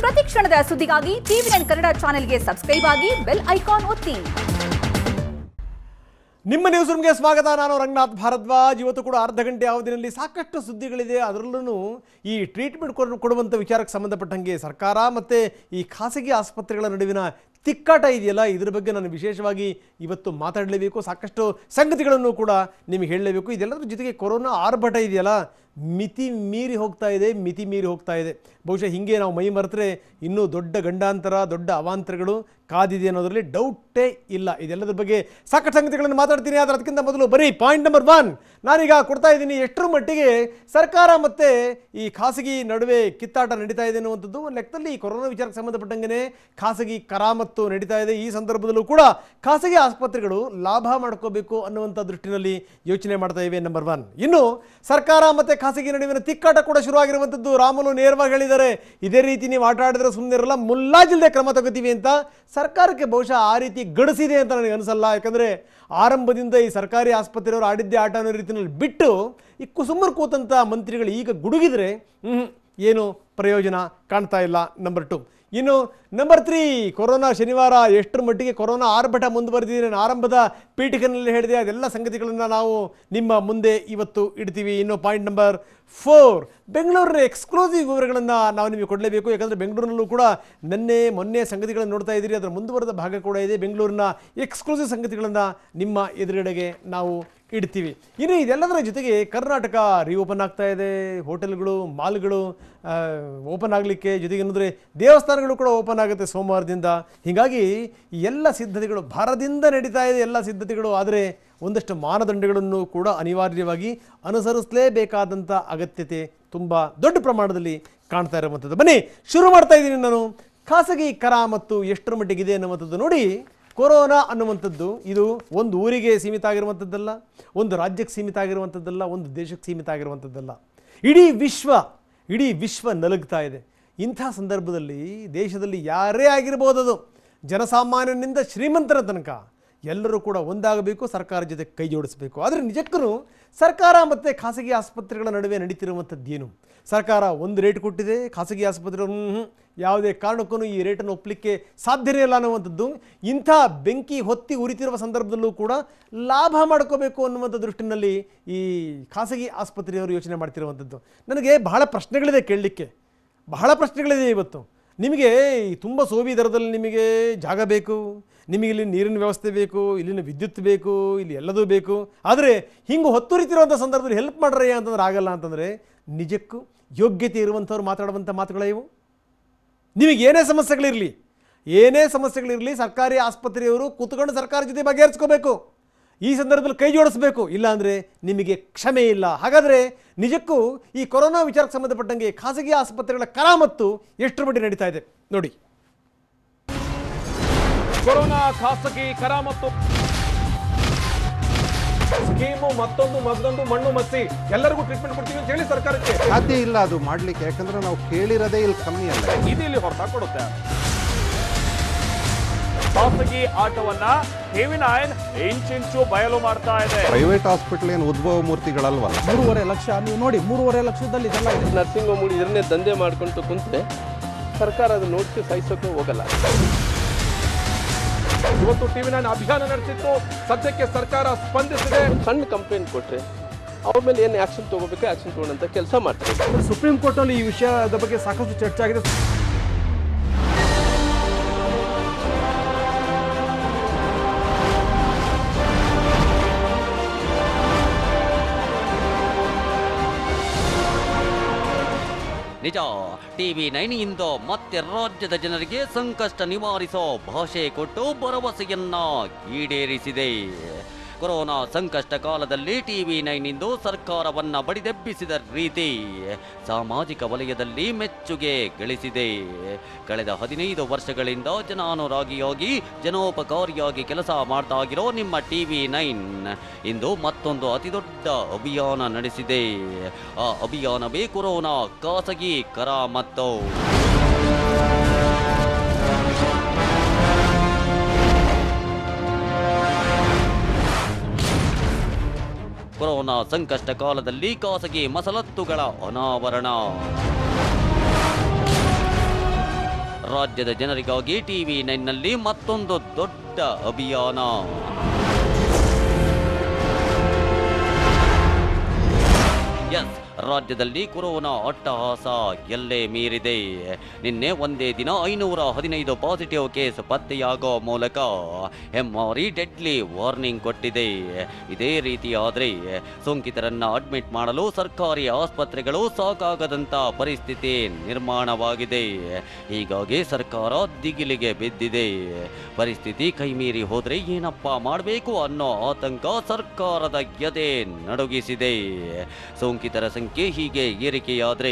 ಪ್ರತಿ ಕ್ಷಣದ ಸುದ್ದಿಗಾಗಿ ಟಿವಿ9 ಕನ್ನಡ ಚಾನೆಲ್ಗೆ ಸಬ್ಸ್ಕ್ರೈಬ್ ಆಗಿ ಬೆಲ್ ಐಕಾನ್ ಒತ್ತಿ. ನಿಮ್ಮ ನ್ಯೂಸ್ ರೂಮ್ಗೆ ಸ್ವಾಗತ. ನಾನು ರಂಗನಾಥ್ ಭಾರದ್ವಾಜ್. ಇವತ್ತು ಕೂಡ ಅರ್ಧ ಗಂಟೆ ಅವಧಿಯಲ್ಲಿ ಸಾಕಷ್ಟು ಸುದ್ದಿಗಳಿದೆ. ಅದರಲ್ಲೂ ಈ ಟ್ರೀಟ್ಮೆಂಟ್ ಕೊಡುವಂಥ ವಿಚಾರಕ್ಕೆ ಸಂಬಂಧಪಟ್ಟಂಗೆ ಸರ್ಕಾರ ಮತ್ತು ಈ ಖಾಸಗಿ ಆಸ್ಪತ್ರೆಗಳ ನಡುವಿನ ತಿಕ್ಕಾಟ ಇದೆಯಲ್ಲ, ಇದ್ರ ಬಗ್ಗೆ ನಾನು ವಿಶೇಷವಾಗಿ ಇವತ್ತು ಮಾತಾಡಲೇಬೇಕು. ಸಾಕಷ್ಟು ಸಂಗತಿಗಳನ್ನು ಕೂಡ ನಿಮಗೆ ಹೇಳಲೇಬೇಕು. ಇದೆಲ್ಲದರ ಜೊತೆಗೆ ಕೊರೋನಾ ಆರ್ಭಟ ಇದೆಯಲ್ಲ, ಮಿತಿ ಮೀರಿ ಹೋಗ್ತಾ ಇದೆ. ಬಹುಶಃ ಹೀಗೆ ನಾವು ಮೈ ಮರೆತರೆ ಇನ್ನೂ ದೊಡ್ಡ ಗಂಡಾಂತರ, ದೊಡ್ಡ ಅವಾಂತರಗಳು ಕಾದಿದೆ ಅನ್ನೋದರಲ್ಲಿ ಡೌಟೇ ಇಲ್ಲ. ಇದೆಲ್ಲದರ ಬಗ್ಗೆ ಸಾಕಷ್ಟು ಸಂಗತಿಗಳನ್ನು ಮಾತಾಡ್ತೀನಿ. ಆದರೆ ಅದಕ್ಕಿಂತ ಮೊದಲು ಬರೀ ಪಾಯಿಂಟ್ ನಂಬರ್ 1 ನಾನೀಗ ಕೊಡ್ತಾ ಇದ್ದೀನಿ. ಎಷ್ಟರ ಮಟ್ಟಿಗೆ ಸರ್ಕಾರ ಮತ್ತು ಈ ಖಾಸಗಿ ನಡುವೆ ಕಿತ್ತಾಟ ನಡೀತಾ ಇದೆ ಅನ್ನುವಂಥದ್ದು ಒಂದು ಲೆಕ್ಕದಲ್ಲಿ ಈ ಕೊರೋನಾ ವಿಚಾರಕ್ಕೆ ಸಂಬಂಧಪಟ್ಟಂಗೆ ಖಾಸಗಿ ಕರಾಮತ್ತು ನಡೀತಾ ಇದೆ. ಈ ಸಂದರ್ಭದಲ್ಲೂ ಕೂಡ ಖಾಸಗಿ ಆಸ್ಪತ್ರೆಗಳು ಲಾಭ ಮಾಡ್ಕೋಬೇಕು ಅನ್ನುವಂಥ ದೃಷ್ಟಿನಲ್ಲಿ ಯೋಚನೆ ಮಾಡ್ತಾ ಇವೆ. ನಂಬರ್ 1. ಇನ್ನು ಸರ್ಕಾರ ಮತ್ತು ಖಾಸಗಿ ನಡುವಿನ ತಿಕ್ಕಾಟ ಕೂಡ ಶುರುವಾಗಿರುವಂಥದ್ದು. ರಾಮುಲು ನೇರವಾಗಿ ಹೇಳಿದ್ದಾರೆ, ಇದೇ ರೀತಿ ನೀವು ಆಟ ಆಡಿದ್ರೆ ಸುಮ್ಮನೆ ಇರಲ್ಲ, ಮುಲ್ಲಾಜಿಲ್ಲದೆ ಕ್ರಮ ತಗೋತೀವಿ ಅಂತ. ಸರ್ಕಾರಕ್ಕೆ ಬಹುಶಃ ಆ ರೀತಿ ಗಡಿಸಿದೆ ಅಂತ ನನಗೆ ಅನಿಸಲ್ಲ. ಯಾಕಂದರೆ ಆರಂಭದಿಂದ ಈ ಸರ್ಕಾರಿ ಆಸ್ಪತ್ರೆಯವರು ಆಡಿದ್ದೇ ಆಟ ಅನ್ನೋ ರೀತಿಯಲ್ಲಿ ಬಿಟ್ಟು ಈ ಕುಸುಮರು ಕೂತಂಥ ಮಂತ್ರಿಗಳು ಈಗ ಗುಡುಗಿದ್ರೆ ಏನು ಪ್ರಯೋಜನ ಕಾಣ್ತಾ ಇಲ್ಲ. ನಂಬರ್ 2. ಇನ್ನು ನಂಬರ್ 3, ಕೊರೋನಾ ಶನಿವಾರ ಎಷ್ಟರ ಮಟ್ಟಿಗೆ ಕೊರೋನಾ ಆರ್ಭಟ ಮುಂದುವರೆದಿದೆ. ನಾನು ಆರಂಭದ ಪೀಠಿಕೆನಲ್ಲಿ ಹೇಳಿದೆ, ಅದೆಲ್ಲ ಸಂಗತಿಗಳನ್ನು ನಾವು ನಿಮ್ಮ ಮುಂದೆ ಇವತ್ತು ಇಡ್ತೀವಿ. ಇನ್ನು ಪಾಯಿಂಟ್ ನಂಬರ್ 4, ಬೆಂಗಳೂರಿನ ಎಕ್ಸ್ಕ್ಲೂಸಿವ್ ವಿವರಗಳನ್ನು ನಾವು ನಿಮಗೆ ಕೊಡಲೇಬೇಕು. ಯಾಕಂದರೆ ಬೆಂಗಳೂರಿನಲ್ಲೂ ಕೂಡ ಮೊನ್ನೆ ಸಂಗತಿಗಳನ್ನು ನೋಡ್ತಾ ಇದ್ದೀರಿ, ಅದರ ಮುಂದುವರೆದ ಭಾಗ ಕೂಡ ಇದೆ. ಬೆಂಗಳೂರಿನ ಎಕ್ಸ್ಕ್ಲೂಸಿವ್ ಸಂಗತಿಗಳನ್ನು ನಿಮ್ಮ ಎದುರುಗಡೆಗೆ ನಾವು ಇಡ್ತೀವಿ. ಇನ್ನು ಇದೆಲ್ಲದರ ಜೊತೆಗೆ ಕರ್ನಾಟಕ ರೀಓಪನ್ ಆಗ್ತಾ ಇದೆ. ಹೋಟೆಲ್ಗಳು, ಮಾಲ್ಗಳು ಓಪನ್ ಆಗಲಿಕ್ಕೆ, ಜೊತೆಗೆ ಏನಂದರೆ ದೇವಸ್ಥಾನಗಳು ಕೂಡ ಓಪನ್ ಆಗುತ್ತೆ ಸೋಮವಾರದಿಂದ. ಹೀಗಾಗಿ ಎಲ್ಲ ಸಿದ್ಧತೆಗಳು ಭರದಿಂದ ನಡೀತಾ ಇದೆ, ಎಲ್ಲ ಸಿದ್ಧತೆಗಳು. ಆದರೆ ಒಂದಷ್ಟು ಮಾನದಂಡಗಳನ್ನು ಕೂಡ ಅನಿವಾರ್ಯವಾಗಿ ಅನುಸರಿಸಲೇಬೇಕಾದಂಥ ಅಗತ್ಯತೆ ತುಂಬ ದೊಡ್ಡ ಪ್ರಮಾಣದಲ್ಲಿ ಕಾಣ್ತಾ ಇರುವಂಥದ್ದು. ಬನ್ನಿ ಶುರು ಮಾಡ್ತಾ ಇದ್ದೀನಿ ನಾನು. ಖಾಸಗಿ ಕರಾಮತ್ತು ಎಷ್ಟರ ಮಟ್ಟಿಗಿದೆ ಅನ್ನುವಂಥದ್ದು ನೋಡಿ. ಕೊರೋನಾ ಅನ್ನುವಂಥದ್ದು ಇದು ಒಂದು ಊರಿಗೆ ಸೀಮಿತ ಆಗಿರುವಂಥದ್ದಲ್ಲ, ಒಂದು ರಾಜ್ಯಕ್ಕೆ ಸೀಮಿತ ಆಗಿರುವಂಥದ್ದಲ್ಲ, ಒಂದು ದೇಶಕ್ಕೆ ಸೀಮಿತ ಆಗಿರುವಂಥದ್ದಲ್ಲ. ಇಡೀ ವಿಶ್ವ ನಲುಗ್ತಾ ಇದೆ. ಇಂಥ ಸಂದರ್ಭದಲ್ಲಿ ದೇಶದಲ್ಲಿ ಯಾರೇ ಆಗಿರ್ಬೋದದು, ಜನಸಾಮಾನ್ಯನಿಂದ ಶ್ರೀಮಂತರ ತನಕ ಎಲ್ಲರೂ ಕೂಡ ಒಂದಾಗಬೇಕು, ಸರ್ಕಾರ ಜೊತೆ ಕೈ ಜೋಡಿಸಬೇಕು. ಆದರೆ ನಿಜಕ್ಕೂ ಸರ್ಕಾರ ಮತ್ತು ಖಾಸಗಿ ಆಸ್ಪತ್ರೆಗಳ ನಡುವೆ ನಡೀತಿರುವಂಥದ್ದು ಏನು? ಸರ್ಕಾರ ಒಂದು ರೇಟ್ ಕೊಟ್ಟಿದೆ, ಖಾಸಗಿ ಆಸ್ಪತ್ರೆಗಳು ಯಾವುದೇ ಕಾರಣಕ್ಕೂ ಈ ರೇಟನ್ನು ಒಪ್ಪಲಿಕ್ಕೆ ಸಾಧ್ಯವೇ ಇಲ್ಲ ಅನ್ನುವಂಥದ್ದು. ಇಂಥ ಬೆಂಕಿ ಹೊತ್ತಿ ಉರಿತಿರುವ ಸಂದರ್ಭದಲ್ಲೂ ಕೂಡ ಲಾಭ ಮಾಡ್ಕೋಬೇಕು ಅನ್ನುವಂಥ ದೃಷ್ಟಿನಲ್ಲಿ ಈ ಖಾಸಗಿ ಆಸ್ಪತ್ರೆಯವರು ಯೋಚನೆ ಮಾಡ್ತಿರುವಂಥದ್ದು. ನನಗೆ ಬಹಳ ಪ್ರಶ್ನೆಗಳಿದೆ ಕೇಳಲಿಕ್ಕೆ, ಬಹಳ ಪ್ರಶ್ನೆಗಳಿದೆ ಇವತ್ತು. ನಿಮಗೆ ತುಂಬ ಸೋವಿ ದರದಲ್ಲಿ ನಿಮಗೆ ಜಾಗ ಬೇಕು, ನಿಮಗೆ ಇಲ್ಲಿ ನೀರಿನ ವ್ಯವಸ್ಥೆ ಬೇಕು, ಇಲ್ಲಿನ ವಿದ್ಯುತ್ ಬೇಕು, ಇಲ್ಲಿ ಎಲ್ಲದೂ ಬೇಕು. ಆದರೆ ಹಿಂಗೆ ಹೊತ್ತುರಿತಿರುವಂಥ ಸಂದರ್ಭದಲ್ಲಿ ಹೆಲ್ಪ್ ಮಾಡ್ರಯ್ಯ ಅಂತಂದ್ರೆ ಆಗಲ್ಲ. ಅಂತಂದರೆ ನಿಜಕ್ಕೂ ಯೋಗ್ಯತೆ ಇರುವಂಥವ್ರು ಮಾತಾಡುವಂಥ ಮಾತುಗಳ ಇವು. ನಿಮಗೆ ಏನೇ ಸಮಸ್ಯೆಗಳಿರಲಿ ಸರ್ಕಾರಿ ಆಸ್ಪತ್ರೆಯವರು ಕೂತ್ಕೊಂಡು ಸರ್ಕಾರ ಜೊತೆ ಬಗೆಹರಿಸ್ಕೋಬೇಕು. ಈ ಸಂದರ್ಭದಲ್ಲಿ ಕೈ ಜೋಡಿಸಬೇಕು, ಇಲ್ಲಾಂದರೆ ನಿಮಗೆ ಕ್ಷಮೆ ಇಲ್ಲ. ಹಾಗಾದರೆ ನಿಜಕ್ಕೂ ಈ ಕೊರೋನಾ ವಿಚಾರಕ್ಕೆ ಸಂಬಂಧಪಟ್ಟಂಗೆ ಖಾಸಗಿ ಆಸ್ಪತ್ರೆಗಳ ಕರಾಮತ್ತು ಎಷ್ಟರ ಮಟ್ಟಿಗೆ ನಡೀತಾ ಇದೆ ನೋಡಿ. ಕೊರೋನಾ ಖಾಸಗಿ ಕರಾಮತ್ತು ಸ್ಕೀಮು, ಮತ್ತೊಂದು ಮಣ್ಣು ಮಸಿ ಎಲ್ಲರಿಗೂ ಟ್ರೀಟ್ಮೆಂಟ್ ಕೊಡ್ತೀವಿ ಅಂತ ಹೇಳಿ ಸರ್ಕಾರಕ್ಕೆ ಸಾಧ್ಯ ಇಲ್ಲ ಅದು ಮಾಡ್ಲಿಕ್ಕೆ. ಯಾಕಂದ್ರೆ ನಾವು ಕೇಳಿರೋದೇ ಇಲ್ಲಿ ಕಮ್ಮಿ ಅಲ್ಲ, ಇಲ್ಲಿ ಹೊರತ ಕೊಡುತ್ತೆ. ಖಾಸಗಿ ಆಟವನ್ನ ಟಿವಿ9 ಇಂಚಿಂಚು ಬಯಲು ಮಾಡ್ತಾ ಇದೆ. ಪ್ರೈವೇಟ್ ಹಾಸ್ಪಿಟಲ್ ಏನು ಉದ್ಭವ ಮೂರ್ತಿಗಳಲ್ವಲ್ಲ. 3.5 ಲಕ್ಷ ನೀವು ನೋಡಿ, 3.5 ಲಕ್ಷದಲ್ಲಿ ಇದೆಲ್ಲ ಇದೆ. ನರ್ಸಿಂಗ್ ಹೋಮ್ ಇದನ್ನೇ ದಂಧೆ ಮಾಡ್ಕೊಂಡು ಕುಂತ್ರೆ ಸರ್ಕಾರ ಅದನ್ನ ನೋಡ್ಸಿ ಸಹಿಸೋಕೆ ಹೋಗಲ್ಲ. ಇವತ್ತು ಟಿವಿ9 ಅಭಿಯಾನ ನಡೆಸಿತ್ತು, ಸದ್ಯಕ್ಕೆ ಸರ್ಕಾರ ಸ್ಪಂದಿಸಿದೆ. ಸಣ್ಣ ಕಂಪ್ಲೇಂಟ್ ಕೊಟ್ರೆ ಅವ್ರ ಮೇಲೆ ಏನು ಆಕ್ಷನ್ ತಗೋಬೇಕು, ಆಕ್ಷನ್ ತಗೊಂಡಂತ ಕೆಲಸ ಮಾಡ್ತಾರೆ. ಸುಪ್ರೀಂ ಕೋರ್ಟ್ನಲ್ಲಿ ಈ ವಿಷಯದ ಬಗ್ಗೆ ಸಾಕಷ್ಟು ಚರ್ಚೆ ಆಗಿದೆ. ನಿಜ, ಟಿವಿ9 ಇಂದ ಮತ್ತೆ ರಾಜ್ಯದ ಜನರಿಗೆ ಸಂಕಷ್ಟ ನಿವಾರಿಸೋ ಭಾಷೆ ಕೊಟ್ಟು ಭರವಸೆಯನ್ನ ಈಡೇರಿಸಿದೆ. ಕೊರೋನಾ ಸಂಕಷ್ಟ ಕಾಲದಲ್ಲಿ ಟಿವಿ9 ಇಂದು ಸರ್ಕಾರವನ್ನ ಬಡಿದೆಬ್ಬಿಸಿದ ರೀತಿ ಸಾಮಾಜಿಕ ವಲಯದಲ್ಲಿ ಮೆಚ್ಚುಗೆ ಗಳಿಸಿದೆ. ಕಳೆದ 15 ವರ್ಷಗಳಿಂದ ಜನಾನುರಾಗಿಯಾಗಿ ಜನೋಪಕಾರಿಯಾಗಿ ಕೆಲಸ ಮಾಡ್ತಾ ಇರೋ ನಿಮ್ಮ ಟಿವಿ9 ಇಂದು ಮತ್ತೊಂದು ಅತಿದೊಡ್ಡ ಅಭಿಯಾನ ನಡೆಸಿದೆ. ಆ ಅಭಿಯಾನವೇ ಕೊರೋನಾ ಖಾಸಗಿ ಕರಾಮತ್ತು. ಕೊರೋನಾ ಸಂಕಷ್ಟ ಕಾಲದಲ್ಲಿ ಖಾಸಗಿ ಮಸಲತ್ತುಗಳ ಅನಾವರಣ. ರಾಜ್ಯದ ಜನರಿಗಾಗಿ TV9ನಲ್ಲಿ ಮತ್ತೊಂದು ದೊಡ್ಡ ಅಭಿಯಾನ. ಎಸ್, ರಾಜ್ಯದಲ್ಲಿ ಕೊರೋನಾ ಅಟ್ಟಹಾಸ ಎಲ್ಲೇ ಮೀರಿದೆ. ನಿನ್ನೆ ಒಂದೇ ದಿನ 515 ಪಾಸಿಟಿವ್ ಕೇಸ್ ಪತ್ತೆಯಾಗೋ ಮೂಲಕ ಹೆಮ್ಮಾರಿ ಡೆಡ್ಲಿ ವಾರ್ನಿಂಗ್ ಕೊಟ್ಟಿದೆ. ಇದೇ ರೀತಿಯಾದರೆ ಸೋಂಕಿತರನ್ನ ಅಡ್ಮಿಟ್ ಮಾಡಲು ಸರ್ಕಾರಿ ಆಸ್ಪತ್ರೆಗಳು ಸಾಕಾಗದಂತ ಪರಿಸ್ಥಿತಿ ನಿರ್ಮಾಣವಾಗಿದೆ. ಹೀಗಾಗಿ ಸರ್ಕಾರ ದಿಗಿಲಿಗೆ ಬಿದ್ದಿದೆ. ಪರಿಸ್ಥಿತಿ ಕೈಮೀರಿ ಹೋದ್ರೆ ಏನಪ್ಪಾ ಮಾಡಬೇಕು ಅನ್ನೋ ಆತಂಕ ಸರ್ಕಾರದ ಎದೆ ನಡುಗಿಸಿದೆ. ಸೋಂಕಿತರ ಸಂಖ್ಯೆ ಹೀಗೆ ಏರಿಕೆಯಾದರೆ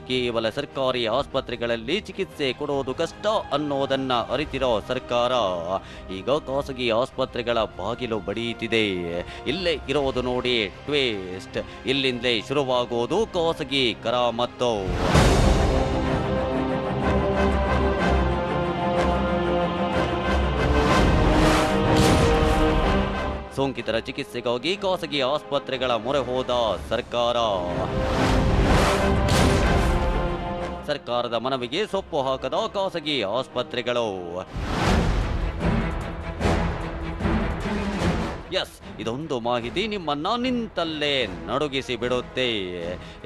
ಕೇವಲ ಸರ್ಕಾರಿ ಆಸ್ಪತ್ರೆಗಳಲ್ಲಿ ಚಿಕಿತ್ಸೆ ಕೊಡೋದು ಕಷ್ಟ ಅನ್ನೋದನ್ನ ಅರಿತಿರೋ ಸರ್ಕಾರ ಈಗ ಖಾಸಗಿ ಆಸ್ಪತ್ರೆಗಳ ಬಾಗಿಲು ಬಡಿಯುತ್ತಿದೆ. ಇಲ್ಲೇ ಇರೋದು ನೋಡಿ ಟ್ವಿಸ್ಟ್. ಇಲ್ಲಿಂದಲೇ ಶುರುವಾಗೋದು ಖಾಸಗಿ ಕರಾಮತ್ತು. ಸೋಂಕಿತರ ಚಿಕಿತ್ಸೆಗಾಗಿ ಖಾಸಗಿ ಆಸ್ಪತ್ರೆಗಳ ಮೊರೆ ಹೋದ ಸರ್ಕಾರದ ಮನವಿಗೆ ಸೊಪ್ಪು ಹಾಕದ ಖಾಸಗಿ ಆಸ್ಪತ್ರೆಗಳು. ಎಸ್, ಇದೊಂದು ಮಾಹಿತಿ ನಿಮ್ಮನ್ನ ನಿಂತಲ್ಲೇ ನಡುಗಿಸಿ ಬಿಡುತ್ತೆ.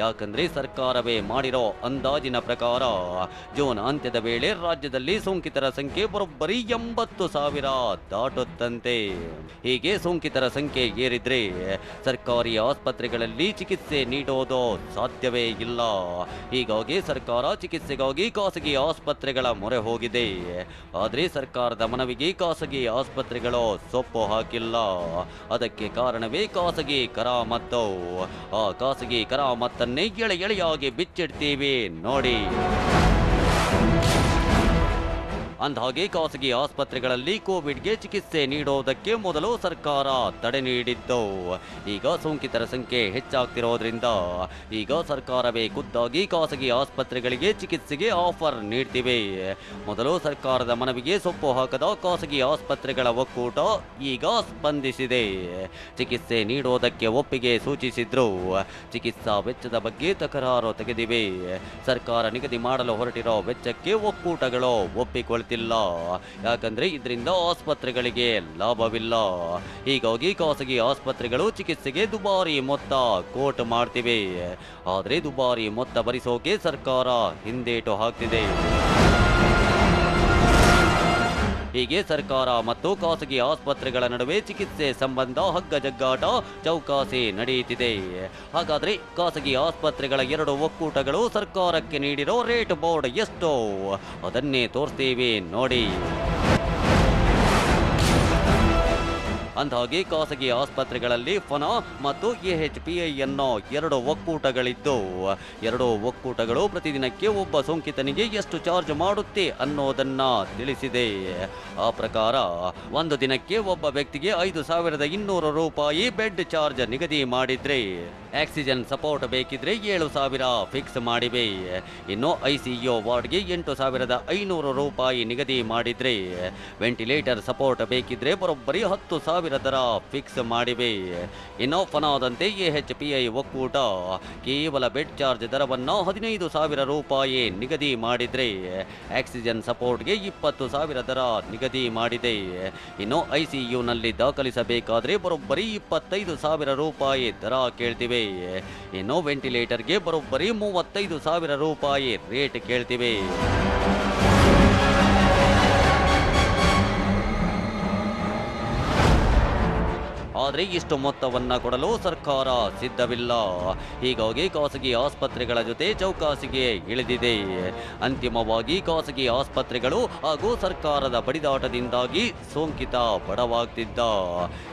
ಯಾಕಂದ್ರೆ ಸರ್ಕಾರವೇ ಮಾಡಿರೋ ಅಂದಾಜಿನ ಪ್ರಕಾರ ಜೂನ್ ಅಂತ್ಯದ ವೇಳೆ ರಾಜ್ಯದಲ್ಲಿ ಸೋಂಕಿತರ ಸಂಖ್ಯೆ ಬರೋಬ್ಬರಿ 80,000 ದಾಟುತ್ತಂತೆ. ಹೀಗೆ ಸೋಂಕಿತರ ಸಂಖ್ಯೆ ಏರಿದ್ರೆ ಸರ್ಕಾರಿ ಆಸ್ಪತ್ರೆಗಳಲ್ಲಿ ಚಿಕಿತ್ಸೆ ನೀಡೋದು ಸಾಧ್ಯವೇ ಇಲ್ಲ. ಹೀಗಾಗಿ ಸರ್ಕಾರ ಚಿಕಿತ್ಸೆಗಾಗಿ ಖಾಸಗಿ ಆಸ್ಪತ್ರೆಗಳ ಮೊರೆ ಹೋಗಿದೆ. ಆದರೆ ಸರ್ಕಾರದ ಮನವಿಗೆ ಖಾಸಗಿ ಆಸ್ಪತ್ರೆಗಳು ಸೊಪ್ಪು ಹಾಕಿಲ್ಲ. ಅದಕ್ಕೆ ಕಾರಣವೇ ಖಾಸಗಿ ಕರಾಮತ್ತು. ಆ ಖಾಸಗಿ ಕರಾಮತ್ತನ್ನೇ ಎಳೆಯಾಗಿ ಬಿಚ್ಚಿಡ್ತೀವಿ ನೋಡಿ. ಅಂದಹಾಗೆ ಖಾಸಗಿ ಆಸ್ಪತ್ರೆಗಳಲ್ಲಿ ಕೋವಿಡ್ಗೆ ಚಿಕಿತ್ಸೆ ನೀಡೋದಕ್ಕೆ ಮೊದಲು ಸರ್ಕಾರ ತಡೆ ನೀಡಿತ್ತು. ಈಗ ಸೋಂಕಿತರ ಸಂಖ್ಯೆ ಹೆಚ್ಚಾಗ್ತಿರೋದ್ರಿಂದ ಈಗ ಸರ್ಕಾರವೇ ಖುದ್ದಾಗಿ ಖಾಸಗಿ ಆಸ್ಪತ್ರೆಗಳಿಗೆ ಚಿಕಿತ್ಸೆಗೆ ಆಫರ್ ನೀಡ್ತಿವೆ. ಮೊದಲು ಸರ್ಕಾರದ ಮನವಿಗೆ ಸೊಪ್ಪು ಹಾಕದ ಖಾಸಗಿ ಆಸ್ಪತ್ರೆಗಳ ಒಕ್ಕೂಟ ಈಗ ಸ್ಪಂದಿಸಿದೆ. ಚಿಕಿತ್ಸೆ ನೀಡೋದಕ್ಕೆ ಒಪ್ಪಿಗೆ ಸೂಚಿಸಿದ್ರು. ಚಿಕಿತ್ಸಾ ವೆಚ್ಚದ ಬಗ್ಗೆ ತಕರಾರು ತೆಗೆದಿವೆ. ಸರ್ಕಾರ ನಿಗದಿ ಮಾಡಲು ಹೊರಟಿರೋ ವೆಚ್ಚಕ್ಕೆ ಒಕ್ಕೂಟಗಳು ಒಪ್ಪಿಕೊಳ್ತಿವೆ. ಯಾಕಂದ್ರೆ ಇದರಿಂದ ಆಸ್ಪತ್ರೆಗಳಿಗೆ ಲಾಭವಿಲ್ಲ. ಹೀಗಾಗಿ ಖಾಸಗಿ ಆಸ್ಪತ್ರೆಗಳು ಚಿಕಿತ್ಸೆಗೆ ದುಬಾರಿ ಮೊತ್ತ ಕೋಟ್ ಮಾಡ್ತಿವೆ. ಆದ್ರೆ ದುಬಾರಿ ಮೊತ್ತ ಭರಿಸೋಕೆ ಸರ್ಕಾರ ಹಿಂದೇಟು ಹಾಕ್ತಿದೆ. ಹೀಗೆ ಸರ್ಕಾರ ಮತ್ತು ಖಾಸಗಿ ಆಸ್ಪತ್ರೆಗಳ ನಡುವೆ ಚಿಕಿತ್ಸೆ ಸಂಬಂಧ ಹಗ್ಗಜಗ್ಗಾಟ ಚೌಕಾಸಿ ನಡೆಯುತ್ತಿದೆ. ಹಾಗಾದ್ರೆ ಖಾಸಗಿ ಆಸ್ಪತ್ರೆಗಳ 2 ಒಕ್ಕೂಟಗಳು ಸರ್ಕಾರಕ್ಕೆ ನೀಡಿರೋ ರೇಟ್ ಬೋರ್ಡ್ ಎಷ್ಟೋ ಅದನ್ನೇ ತೋರಿಸ್ತೀವಿ ನೋಡಿ. ಅಂದಹಾಗೆ ಖಾಸಗಿ ಆಸ್ಪತ್ರೆಗಳಲ್ಲಿ ಫನಾ ಮತ್ತು AHPI ಅನ್ನೋ 2 ಒಕ್ಕೂಟಗಳಿದ್ದು 2 ಒಕ್ಕೂಟಗಳು ಪ್ರತಿದಿನಕ್ಕೆ ಒಬ್ಬ ಸೋಂಕಿತನಿಗೆ ಎಷ್ಟು ಚಾರ್ಜ್ ಮಾಡುತ್ತೆ ಅನ್ನೋದನ್ನ ತಿಳಿಸಿದೆ. ಆ ಪ್ರಕಾರ ಒಂದು ದಿನಕ್ಕೆ ಒಬ್ಬ ವ್ಯಕ್ತಿಗೆ 5,200 ರೂಪಾಯಿ ಬೆಡ್ ಚಾರ್ಜ್ ನಿಗದಿ ಮಾಡಿದ್ರೆ ಆಕ್ಸಿಜನ್ ಸಪೋರ್ಟ್ ಬೇಕಿದ್ರೆ 7,000 ಫಿಕ್ಸ್ ಮಾಡಿವೆ. ಇನ್ನು ICU ವಾರ್ಡ್ಗೆ 8,500 ರೂಪಾಯಿ ನಿಗದಿ ಮಾಡಿದ್ರೆ ವೆಂಟಿಲೇಟರ್ ಸಪೋರ್ಟ್ ಬೇಕಿದ್ರೆ ಬರೋಬ್ಬರಿ 10,000 ದರ ಫಿಕ್ಸ್ ಮಾಡಿವೆ. ಇನ್ನು ಫನಾದಂತೆ AHPI ಒಕ್ಕೂಟ ಕೇವಲ ಬೆಡ್ ಚಾರ್ಜ್ ದರವನ್ನ 15,000 ರೂಪಾಯಿ ನಿಗದಿ ಮಾಡಿದ್ರೆ ಆಕ್ಸಿಜನ್ ಸಪೋರ್ಟ್ಗೆ 20,000 ದರ ನಿಗದಿ ಮಾಡಿದೆ. ಇನ್ನು ICUನಲ್ಲಿ ದಾಖಲಿಸಬೇಕಾದ್ರೆ ಬರೋಬ್ಬರಿ 25,000 ರೂಪಾಯಿ ದರ ಕೇಳ್ತಿವೆ. ಇನ್ನು ವೆಂಟಿಲೇಟರ್ಗೆ ಬರೋಬ್ಬರಿ 35,000 ರೂಪಾಯಿ ರೇಟ್ ಕೇಳ್ತಿವೆ. ಆದರೆ ಇಷ್ಟು ಮೊತ್ತವನ್ನ ಕೊಡಲು ಸರ್ಕಾರ ಸಿದ್ಧವಿಲ್ಲ. ಹೀಗಾಗಿ ಖಾಸಗಿ ಆಸ್ಪತ್ರೆಗಳ ಜೊತೆ ಚೌಕಾಸಿಗೆ ಇಳಿದಿದೆ. ಅಂತಿಮವಾಗಿ ಖಾಸಗಿ ಆಸ್ಪತ್ರೆಗಳು ಹಾಗೂ ಸರ್ಕಾರದ ಬಡಿದಾಟದಿಂದಾಗಿ ಸೋಂಕಿತ ಬಡವಾಗ್ತಿದ್ದ.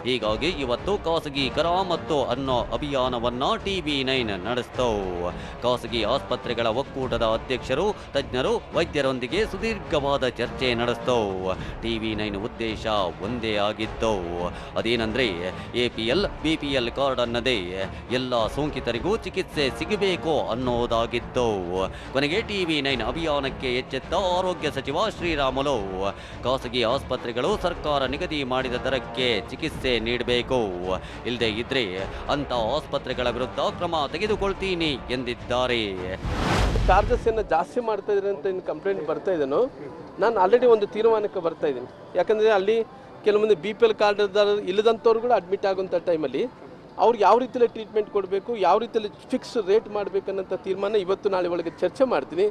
ಹೀಗಾಗಿ ಇವತ್ತು ಖಾಸಗಿ ಕರಾಮತ್ತು ಅನ್ನೋ ಅಭಿಯಾನವನ್ನ TV9 ನಡೆಸ್ತು. ಖಾಸಗಿ ಆಸ್ಪತ್ರೆಗಳ ಒಕ್ಕೂಟದ ಅಧ್ಯಕ್ಷರು, ತಜ್ಞರು, ವೈದ್ಯರೊಂದಿಗೆ ಸುದೀರ್ಘವಾದ ಚರ್ಚೆ ನಡೆಸ್ತು. TV9 ಉದ್ದೇಶ ಒಂದೇ ಆಗಿತ್ತು. ಅದೇನೆಂದ್ರೆ APL BPL ಕಾರ್ಡ್ ಅನ್ನದೇ ಎಲ್ಲ ಸೋಂಕಿತರಿಗೂ ಚಿಕಿತ್ಸೆ ಸಿಗಬೇಕು ಅನ್ನೋದಾಗಿತ್ತು. ಕೊನೆಗೆ TV9 ಅಭಿಯಾನಕ್ಕೆ ಎಚ್ಚೆತ್ತ ಆರೋಗ್ಯ ಸಚಿವ ಶ್ರೀರಾಮುಲು ಖಾಸಗಿ ಆಸ್ಪತ್ರೆಗಳು ಸರ್ಕಾರ ನಿಗದಿ ಮಾಡಿದ ದರಕ್ಕೆ ಚಿಕಿತ್ಸೆ ನೀಡಬೇಕು, ಇಲ್ಲದೆ ಇದ್ರೆ ಅಂತ ಆಸ್ಪತ್ರೆಗಳ ವಿರುದ್ಧ ಕ್ರಮ ತೆಗೆದುಕೊಳ್ತೀನಿ ಎಂದಿದ್ದಾರೆ. ಚಾರ್ಜಸ್ಸನ್ನು ಜಾಸ್ತಿ ಮಾಡ್ತಾ ಇದ್ದಾರೆ ಅಂತ ಏನು ಕಂಪ್ಲೇಂಟ್ ಬರ್ತಾ ಇದೆಯೋ ನಾನು ಆಲ್ರೆಡಿ ಒಂದು ತೀರ್ಮಾನಕ್ಕೆ ಬರ್ತಾ ಇದ್ದೀನಿ. ಯಾಕಂದರೆ ಅಲ್ಲಿ ಕೆಲವೊಂದು BPL ಕಾರ್ಡ್ ಇಲ್ಲದಂಥವ್ರು ಕೂಡ ಅಡ್ಮಿಟ್ ಆಗುವಂಥ ಟೈಮಲ್ಲಿ ಅವ್ರಿಗೆ ಯಾವ ರೀತಿಯಲ್ಲಿ ಟ್ರೀಟ್ಮೆಂಟ್ ಕೊಡಬೇಕು, ಯಾವ ರೀತಿಯಲ್ಲಿ ಫಿಕ್ಸ್ ರೇಟ್ ಮಾಡಬೇಕನ್ನೋಂಥ ತೀರ್ಮಾನ ಇವತ್ತು ನಾಳೆ ಒಳಗೆ ಚರ್ಚೆ ಮಾಡ್ತೀನಿ.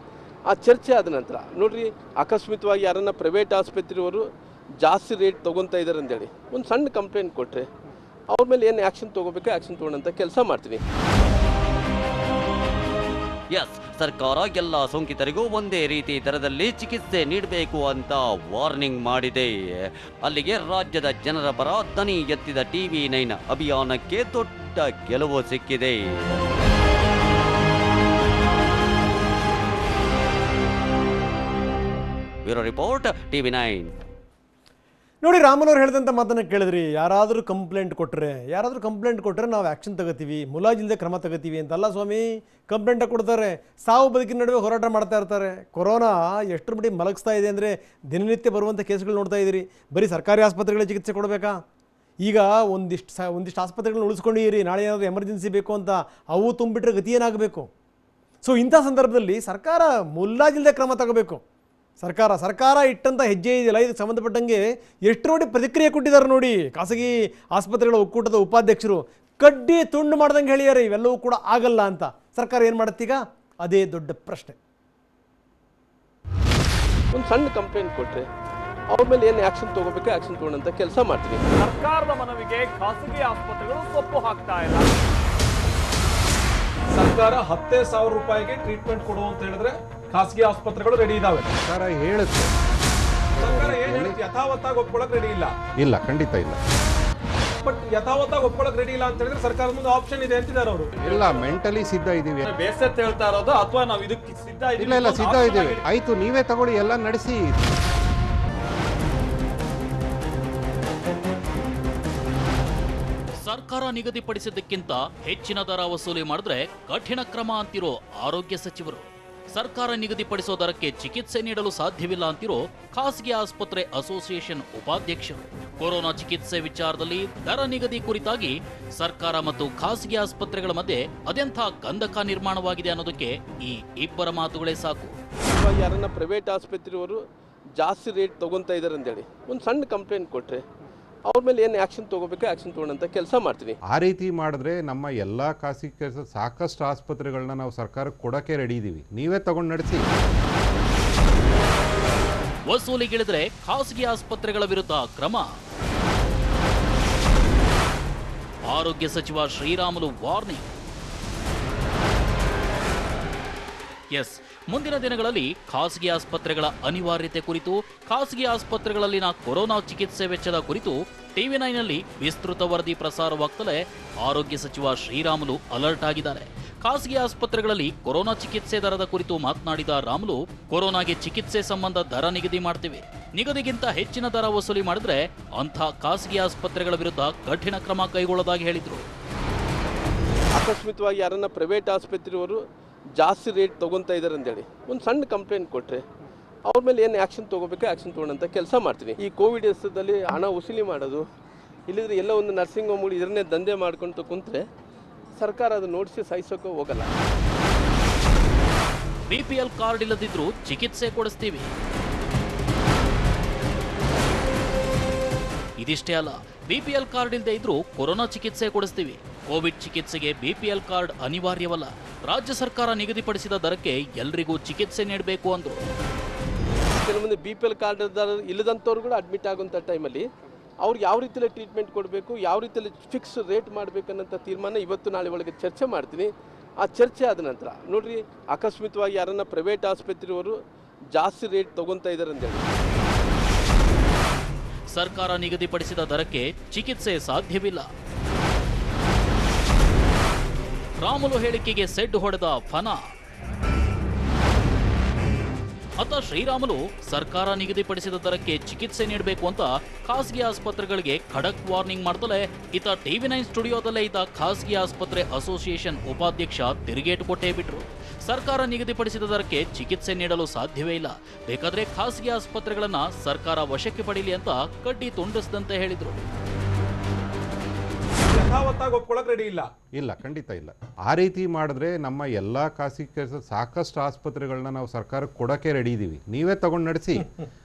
ಆ ಚರ್ಚೆ ಆದ ನಂತರ ನೋಡಿರಿ, ಅಕಸ್ಮಿತವಾಗಿ ಯಾರನ್ನ ಪ್ರೈವೇಟ್ ಆಸ್ಪತ್ರೆಯವರು ಜಾಸ್ತಿ ರೇಟ್ ತೊಗೊತಾ ಇದ್ದಾರೆ ಅಂತೇಳಿ ಒಂದು ಸಣ್ಣ ಕಂಪ್ಲೇಂಟ್ ಕೊಟ್ಟರೆ ಅವ್ರ ಮೇಲೆ ಏನು ಆ್ಯಕ್ಷನ್ ತೊಗೋಬೇಕು ಆ್ಯಕ್ಷನ್ ತೊಗೊಳ್ಳೋಂಥ ಕೆಲಸ ಮಾಡ್ತೀನಿ. ಎಸ್, ಸರ್ಕಾರ ಎಲ್ಲ ಸೋಂಕಿತರಿಗೂ ಒಂದೇ ರೀತಿ ದರದಲ್ಲಿ ಚಿಕಿತ್ಸೆ ನೀಡಬೇಕು ಅಂತ ವಾರ್ನಿಂಗ್ ಮಾಡಿದೆ. ಅಲ್ಲಿಗೆ ರಾಜ್ಯದ ಜನರ ಪರ ದನಿ ಎತ್ತಿದ TV9 ಅಭಿಯಾನಕ್ಕೆ ದೊಡ್ಡ ಗೆಲುವು ಸಿಕ್ಕಿದೆ. Bureau report, TV9. ನೋಡಿ, ರಾಮನವ್ರು ಹೇಳಿದಂಥ ಮಾತನ್ನು ಕೇಳಿದ್ರಿ. ಯಾರಾದರೂ ಕಂಪ್ಲೇಂಟ್ ಕೊಟ್ಟರೆ ನಾವು ಆ್ಯಕ್ಷನ್ ತಗೋತೀವಿ, ಮುಲಾಜಿಲ್ಲದೆ ಕ್ರಮ ತಗೋತೀವಿ ಅಂತಲ್ಲ ಸ್ವಾಮಿ. ಕಂಪ್ಲೇಂಟ್ ಕೊಡ್ತಾರೆ, ಸಾವು ಬದುಕಿನ ನಡುವೆ ಹೋರಾಟ ಮಾಡ್ತಾ ಇರ್ತಾರೆ. ಕೊರೋನಾ ಎಷ್ಟರ ಮಟ್ಟಿಗೆ ಮಲಗಿಸ್ತಾ ಇದೆ ಅಂದರೆ ದಿನನಿತ್ಯ ಬರುವಂಥ ಕೇಸ್ಗಳು ನೋಡ್ತಾ ಇದ್ದೀರಿ. ಬರೀ ಸರ್ಕಾರಿ ಆಸ್ಪತ್ರೆಗಳಿಗೆ ಚಿಕಿತ್ಸೆ ಕೊಡಬೇಕಾ? ಈಗ ಒಂದಿಷ್ಟು ಆಸ್ಪತ್ರೆಗಳನ್ನ ಉಳಿಸ್ಕೊಂಡಿರಿ, ನಾಳೆ ಏನಾದರೂ ಎಮರ್ಜೆನ್ಸಿ ಬೇಕು ಅಂತ ಅವು ತುಂಬಿಟ್ರೆ ಗತಿ ಏನಾಗಬೇಕು? ಸೊ ಇಂಥ ಸಂದರ್ಭದಲ್ಲಿ ಸರ್ಕಾರ ಮುಲಾಜಿಲ್ಲದೆ ಕ್ರಮ ತಗೋಬೇಕು. ಸರ್ಕಾರ ಇಟ್ಟಂಥ ಹೆಜ್ಜೆ ಇದೆಯಲ್ಲ, ಇದಕ್ಕೆ ಸಂಬಂಧಪಟ್ಟಂಗೆ ಎಷ್ಟು ನೋಡಿ ಪ್ರತಿಕ್ರಿಯೆ ಕೊಟ್ಟಿದ್ದಾರೆ ನೋಡಿ. ಖಾಸಗಿ ಆಸ್ಪತ್ರೆಗಳ ಒಕ್ಕೂಟದ ಉಪಾಧ್ಯಕ್ಷರು ಕಡ್ಡಿ ತುಂಡು ಮಾಡ್ದಂಗೆ ಹೇಳಿದ್ದಾರೆ, ಇವೆಲ್ಲವೂ ಕೂಡ ಆಗಲ್ಲ ಅಂತ. ಸರ್ಕಾರ ಏನು ಮಾಡುತ್ತೀಗ? ಅದೇ ದೊಡ್ಡ ಪ್ರಶ್ನೆ. ಒಂದು ಸಣ್ಣ ಕಂಪ್ಲೇಂಟ್ ಕೊಟ್ಟರೆ ಅವ್ರ ಮೇಲೆ ಏನು ಆ್ಯಕ್ಷನ್ ತೊಗೋಬೇಕು ಆ್ಯಕ್ಷನ್ ತೊಗೊಳ್ಳೋಂಥ ಕೆಲಸ ಮಾಡ್ತೀನಿ. ಸರ್ಕಾರದ ಮನವಿಗೆ ಖಾಸಗಿ ಆಸ್ಪತ್ರೆಗಳು ಸೊಪ್ಪು ಹಾಕ್ತಾ ಇಲ್ಲ. ಸರ್ಕಾರ 10,000 ರೂಪಾಯಿಗೆ ಟ್ರೀಟ್ಮೆಂಟ್ ಕೊಡು ಅಂತ ಹೇಳಿದ್ರೆ ಖಾಸಗಿ ಆಸ್ಪತ್ರೆಗಳು ರೆಡಿ ಇದಾವೆ. ಸರ್ಕಾರ ಹೇಳುತ್ತೆ, ಸರ್ಕಾರ ಏನ್ ಹೇಳುತ್ತೆ ಯಥಾವತ್ತಾಗಿ ಒಪ್ಕೊಳ್ಳಕ್ ರೆಡಿ ಇಲ್ಲ. ಇಲ್ಲ, ಖಂಡಿತ ಇಲ್ಲ. ಬಟ್ ಯಥಾವತ್ತಾಗಿ ಒಪ್ಕೊಳ್ಳಕ್ ರೆಡಿ ಇಲ್ಲ ಅಂತ ಹೇಳಿದ್ರೆ ಸರ್ಕಾರದ ಮುಂದೆ ಆಪ್ಷನ್ ಇದೆ ಅಂತಿದ್ದಾರೆ ಅವರು. ಇಲ್ಲ, ಮೆಂಟಲಿ ಸಿದ್ಧ ಇದೀವಿ. ಬೇಸತ್ತ ಹೇಳ್ತಾ ಇರೋದು ಅಥವಾ ನಾವು ಇದಕ್ಕೆ ಸಿದ್ಧ ಇದೀವಿ? ಇಲ್ಲ, ಸಿದ್ಧ ಇದ್ದೀವಿ. ಆಯ್ತು, ನೀವೇ ತಗೊಳ್ಳಿ, ಎಲ್ಲ ನಡೆಸಿ. ಸರ್ಕಾರ ನಿಗದಿಪಡಿಸಿದ್ದಕ್ಕಿಂತ ಹೆಚ್ಚಿನ ದರ ವಸೂಲಿ ಮಾಡಿದ್ರೆ ಕಠಿಣ ಕ್ರಮ ಅಂತಿರೋ ಆರೋಗ್ಯ ಸಚಿವರು, ಸರ್ಕಾರ ನಿಗದಿಪಡಿಸೋ ದರಕ್ಕೆ ಚಿಕಿತ್ಸೆ ನೀಡಲು ಸಾಧ್ಯವಿಲ್ಲ ಅಂತಿರೋ ಖಾಸಗಿ ಆಸ್ಪತ್ರೆ ಅಸೋಸಿಯೇಷನ್ ಉಪಾಧ್ಯಕ್ಷರು, ಕೊರೋನಾ ಚಿಕಿತ್ಸೆ ವಿಚಾರದಲ್ಲಿ ದರ ನಿಗದಿ ಕುರಿತಾಗಿ ಸರ್ಕಾರ ಮತ್ತು ಖಾಸಗಿ ಆಸ್ಪತ್ರೆಗಳ ಮಧ್ಯೆ ಅದೆಂಥ ಕಂದಕ ನಿರ್ಮಾಣವಾಗಿದೆ ಅನ್ನೋದಕ್ಕೆ ಈ ಇಬ್ಬರ ಮಾತುಗಳೇ ಸಾಕು. ಯಾರನ್ನ ಪ್ರೈವೇಟ್ ಆಸ್ಪತ್ರೆಯವರು ಜಾಸ್ತಿ ರೇಟ್ ತೊಗೊತಾ ಇದ್ದಾರೆ ಅಂತೇಳಿ ಒಂದು ಸಣ್ಣ ಕಂಪ್ಲೇಂಟ್ ಕೊಟ್ಟರೆ ಅವ್ರ ಮೇಲೆ ಏನು ಆ್ಯಕ್ಷನ್ ತೊಗೋಬೇಕು ಆ್ಯಕ್ಷನ್ ತೊಗೊಳ್ಳೋಂಥ ಕೆಲಸ ಮಾಡ್ತೀನಿ. ಆ ರೀತಿ ಮಾಡಿದ್ರೆ ನಮ್ಮ ಎಲ್ಲ ಖಾಸಗಿ ಕೆಲಸ ಸಾಕಷ್ಟು ಆಸ್ಪತ್ರೆಗಳನ್ನ ನಾವು ಸರ್ಕಾರಕ್ಕೆ ಕೊಡೋಕ್ಕೆ ರೆಡಿ ಇದ್ದೀವಿ. ನೀವೇ ತಗೊಂಡು ನಡೆಸಿ. ವಸೂಲಿಗಿಳಿದ್ರೆ ಖಾಸಗಿ ಆಸ್ಪತ್ರೆಗಳ ವಿರುದ್ಧ ಕ್ರಮ. ಆರೋಗ್ಯ ಸಚಿವ ಶ್ರೀರಾಮುಲು ವಾರ್ನಿಂಗ್. ಎಸ್, ಮುಂದಿನ ದಿನಗಳಲ್ಲಿ ಖಾಸಗಿ ಆಸ್ಪತ್ರೆಗಳ ಅನಿವಾರ್ಯತೆ ಕುರಿತು, ಖಾಸಗಿ ಆಸ್ಪತ್ರೆಗಳಲ್ಲಿನ ಕೊರೋನಾ ಚಿಕಿತ್ಸೆ ವೆಚ್ಚದ ಕುರಿತು TV9ನಲ್ಲಿ ವಿಸ್ತೃತ ವರದಿ ಪ್ರಸಾರವಾಗ್ತಲೇ ಆರೋಗ್ಯ ಸಚಿವ ಶ್ರೀರಾಮುಲು ಅಲರ್ಟ್ ಆಗಿದ್ದಾರೆ. ಖಾಸಗಿ ಆಸ್ಪತ್ರೆಗಳಲ್ಲಿ ಕೊರೋನಾ ಚಿಕಿತ್ಸೆ ದರದ ಕುರಿತು ಮಾತನಾಡಿದ ರಾಮುಲು, ಕೊರೋನಾಗೆ ಚಿಕಿತ್ಸೆ ಸಂಬಂಧ ದರ ನಿಗದಿ ಮಾಡ್ತೀವಿ, ನಿಗದಿಗಿಂತ ಹೆಚ್ಚಿನ ದರ ವಸೂಲಿ ಮಾಡಿದ್ರೆ ಅಂಥ ಖಾಸಗಿ ಆಸ್ಪತ್ರೆಗಳ ವಿರುದ್ಧ ಕಠಿಣ ಕ್ರಮ ಕೈಗೊಳ್ಳೋದಾಗಿ ಹೇಳಿದರು. ಅಕಸ್ಮಿತವಾಗಿ ಯಾರನ್ನ ಪ್ರೈವೇಟ್ ಆಸ್ಪತ್ರೆಯವರು ಜಾಸ್ತಿ ರೇಟ್ ತೊಗೊತಾ ಇದ್ದಾರೆ ಅಂತೇಳಿ ಒಂದು ಸಣ್ಣ ಕಂಪ್ಲೇಂಟ್ ಕೊಟ್ಟರೆ ಅವ್ರ ಮೇಲೆ ಏನು ಆ್ಯಕ್ಷನ್ ತೊಗೋಬೇಕು ಆ್ಯಕ್ಷನ್ ತೊಗೊಳ್ಳೋಂಥ ಕೆಲಸ ಮಾಡ್ತೀನಿ. ಈ ಕೋವಿಡ್ ಎಷ್ಟದಲ್ಲಿ ಹಣ ವಸೂಲಿ ಮಾಡೋದು, ಇಲ್ಲಿದ್ರೆ ಎಲ್ಲ ಒಂದು ನರ್ಸಿಂಗ್ ಹೋಮ್ಗಳು ಇದನ್ನೇ ದಂಧೆ ಮಾಡ್ಕೊತ ಕುಂತ್ರೆ ಸರ್ಕಾರ ಅದು ನೋಡಿಸಿ ಸಹಿಸೋಕೆ ಹೋಗಲ್ಲ. BPL ಕಾರ್ಡ್ ಇಲ್ಲದಿದ್ರೂ ಚಿಕಿತ್ಸೆ ಕೊಡಿಸ್ತೀವಿ. ಇದಿಷ್ಟೇ ಅಲ್ಲ, BPL ಕಾರ್ಡ್ ಇಲ್ಲದೆ ಇದ್ರೂ ಕೊರೋನಾ ಚಿಕಿತ್ಸೆ ಕೊಡಿಸ್ತೀವಿ. ಕೋವಿಡ್ ಚಿಕಿತ್ಸೆಗೆ BPL ಕಾರ್ಡ್ ಅನಿವಾರ್ಯವಲ್ಲ. ರಾಜ್ಯ ಸರ್ಕಾರ ನಿಗದಿಪಡಿಸಿದ ದರಕ್ಕೆ ಎಲ್ರಿಗೂ ಚಿಕಿತ್ಸೆ ನೀಡಬೇಕು ಅಂದರು. ಕೆಲವೊಂದು BPL ಕಾರ್ಡ್ ಇಲ್ಲದಂಥವ್ರು ಕೂಡ ಅಡ್ಮಿಟ್ ಆಗುವಂಥ ಟೈಮಲ್ಲಿ ಅವ್ರಿಗೆ ಯಾವ ರೀತಿಯಲ್ಲಿ ಟ್ರೀಟ್ಮೆಂಟ್ ಕೊಡಬೇಕು, ಯಾವ ರೀತಿಯಲ್ಲಿ ಫಿಕ್ಸ್ ರೇಟ್ ಮಾಡಬೇಕನ್ನೋಂಥ ತೀರ್ಮಾನ ಇವತ್ತು ನಾಳೆ ಒಳಗೆ ಚರ್ಚೆ ಮಾಡ್ತೀನಿ. ಆ ಚರ್ಚೆ ಆದ ನಂತರ ನೋಡಿರಿ, ಅಕಸ್ಮಿತವಾಗಿ ಯಾರನ್ನ ಪ್ರೈವೇಟ್ ಆಸ್ಪತ್ರೆಯವರು ಜಾಸ್ತಿ ರೇಟ್ ತೊಗೊತಾ ಇದ್ದಾರೆ ಅಂತೇಳಿ ಸರ್ಕಾರ ನಿಗದಿಪಡಿಸಿದ ದರಕ್ಕೆ ಚಿಕಿತ್ಸೆ ಸಾಧ್ಯವಿಲ್ಲ. ರಾಮುಲು ಹೇಳಿಕೆಗೆ ಸೆಡ್ ಹೊಡೆದ ಫನ. ಅತ್ತ ಶ್ರೀರಾಮುಲು ಸರ್ಕಾರ ನಿಗದಿಪಡಿಸಿದ ದರಕ್ಕೆ ಚಿಕಿತ್ಸೆ ನೀಡಬೇಕು ಅಂತ ಖಾಸಗಿ ಆಸ್ಪತ್ರೆಗಳಿಗೆ ಖಡಕ್ ವಾರ್ನಿಂಗ್ ಮಾಡ್ತಲೇ ಇತ್ತ TV9 ಸ್ಟುಡಿಯೋದಲ್ಲೇ ಇದ್ದ ಖಾಸಗಿ ಆಸ್ಪತ್ರೆ ಅಸೋಸಿಯೇಷನ್ ಉಪಾಧ್ಯಕ್ಷ ತಿರುಗೇಟು ಕೊಟ್ಟೇ ಬಿಟ್ರು. ಸರ್ಕಾರ ನಿಗದಿಪಡಿಸಿದ ದರಕ್ಕೆ ಚಿಕಿತ್ಸೆ ನೀಡಲು ಸಾಧ್ಯವೇ ಇಲ್ಲ, ಬೇಕಾದ್ರೆ ಖಾಸಗಿ ಆಸ್ಪತ್ರೆಗಳನ್ನ ಸರ್ಕಾರ ವಶಕ್ಕೆ ಪಡೀಲಿ ಅಂತ ಕಡ್ಡಿ ತುಂಡಿಸದಂತೆ ಹೇಳಿದ್ರು. ಯಥಾವತ್ತಾಗಿ ಒಪ್ಕೊಳ್ಳೋಕೆ ರೆಡಿ ಇಲ್ಲ. ಇಲ್ಲ, ಖಂಡಿತ ಇಲ್ಲ. ಆ ರೀತಿ ಮಾಡಿದ್ರೆ ನಮ್ಮ ಎಲ್ಲ ಖಾಸಗಿ ಸಾಕಷ್ಟು ಆಸ್ಪತ್ರೆಗಳನ್ನ ನಾವು ಸರ್ಕಾರಕ್ಕೆ ಕೊಡೋಕ್ಕೆ ರೆಡಿ ಇದ್ದೀವಿ. ನೀವೇ ತಗೊಂಡು ನಡೆಸಿ,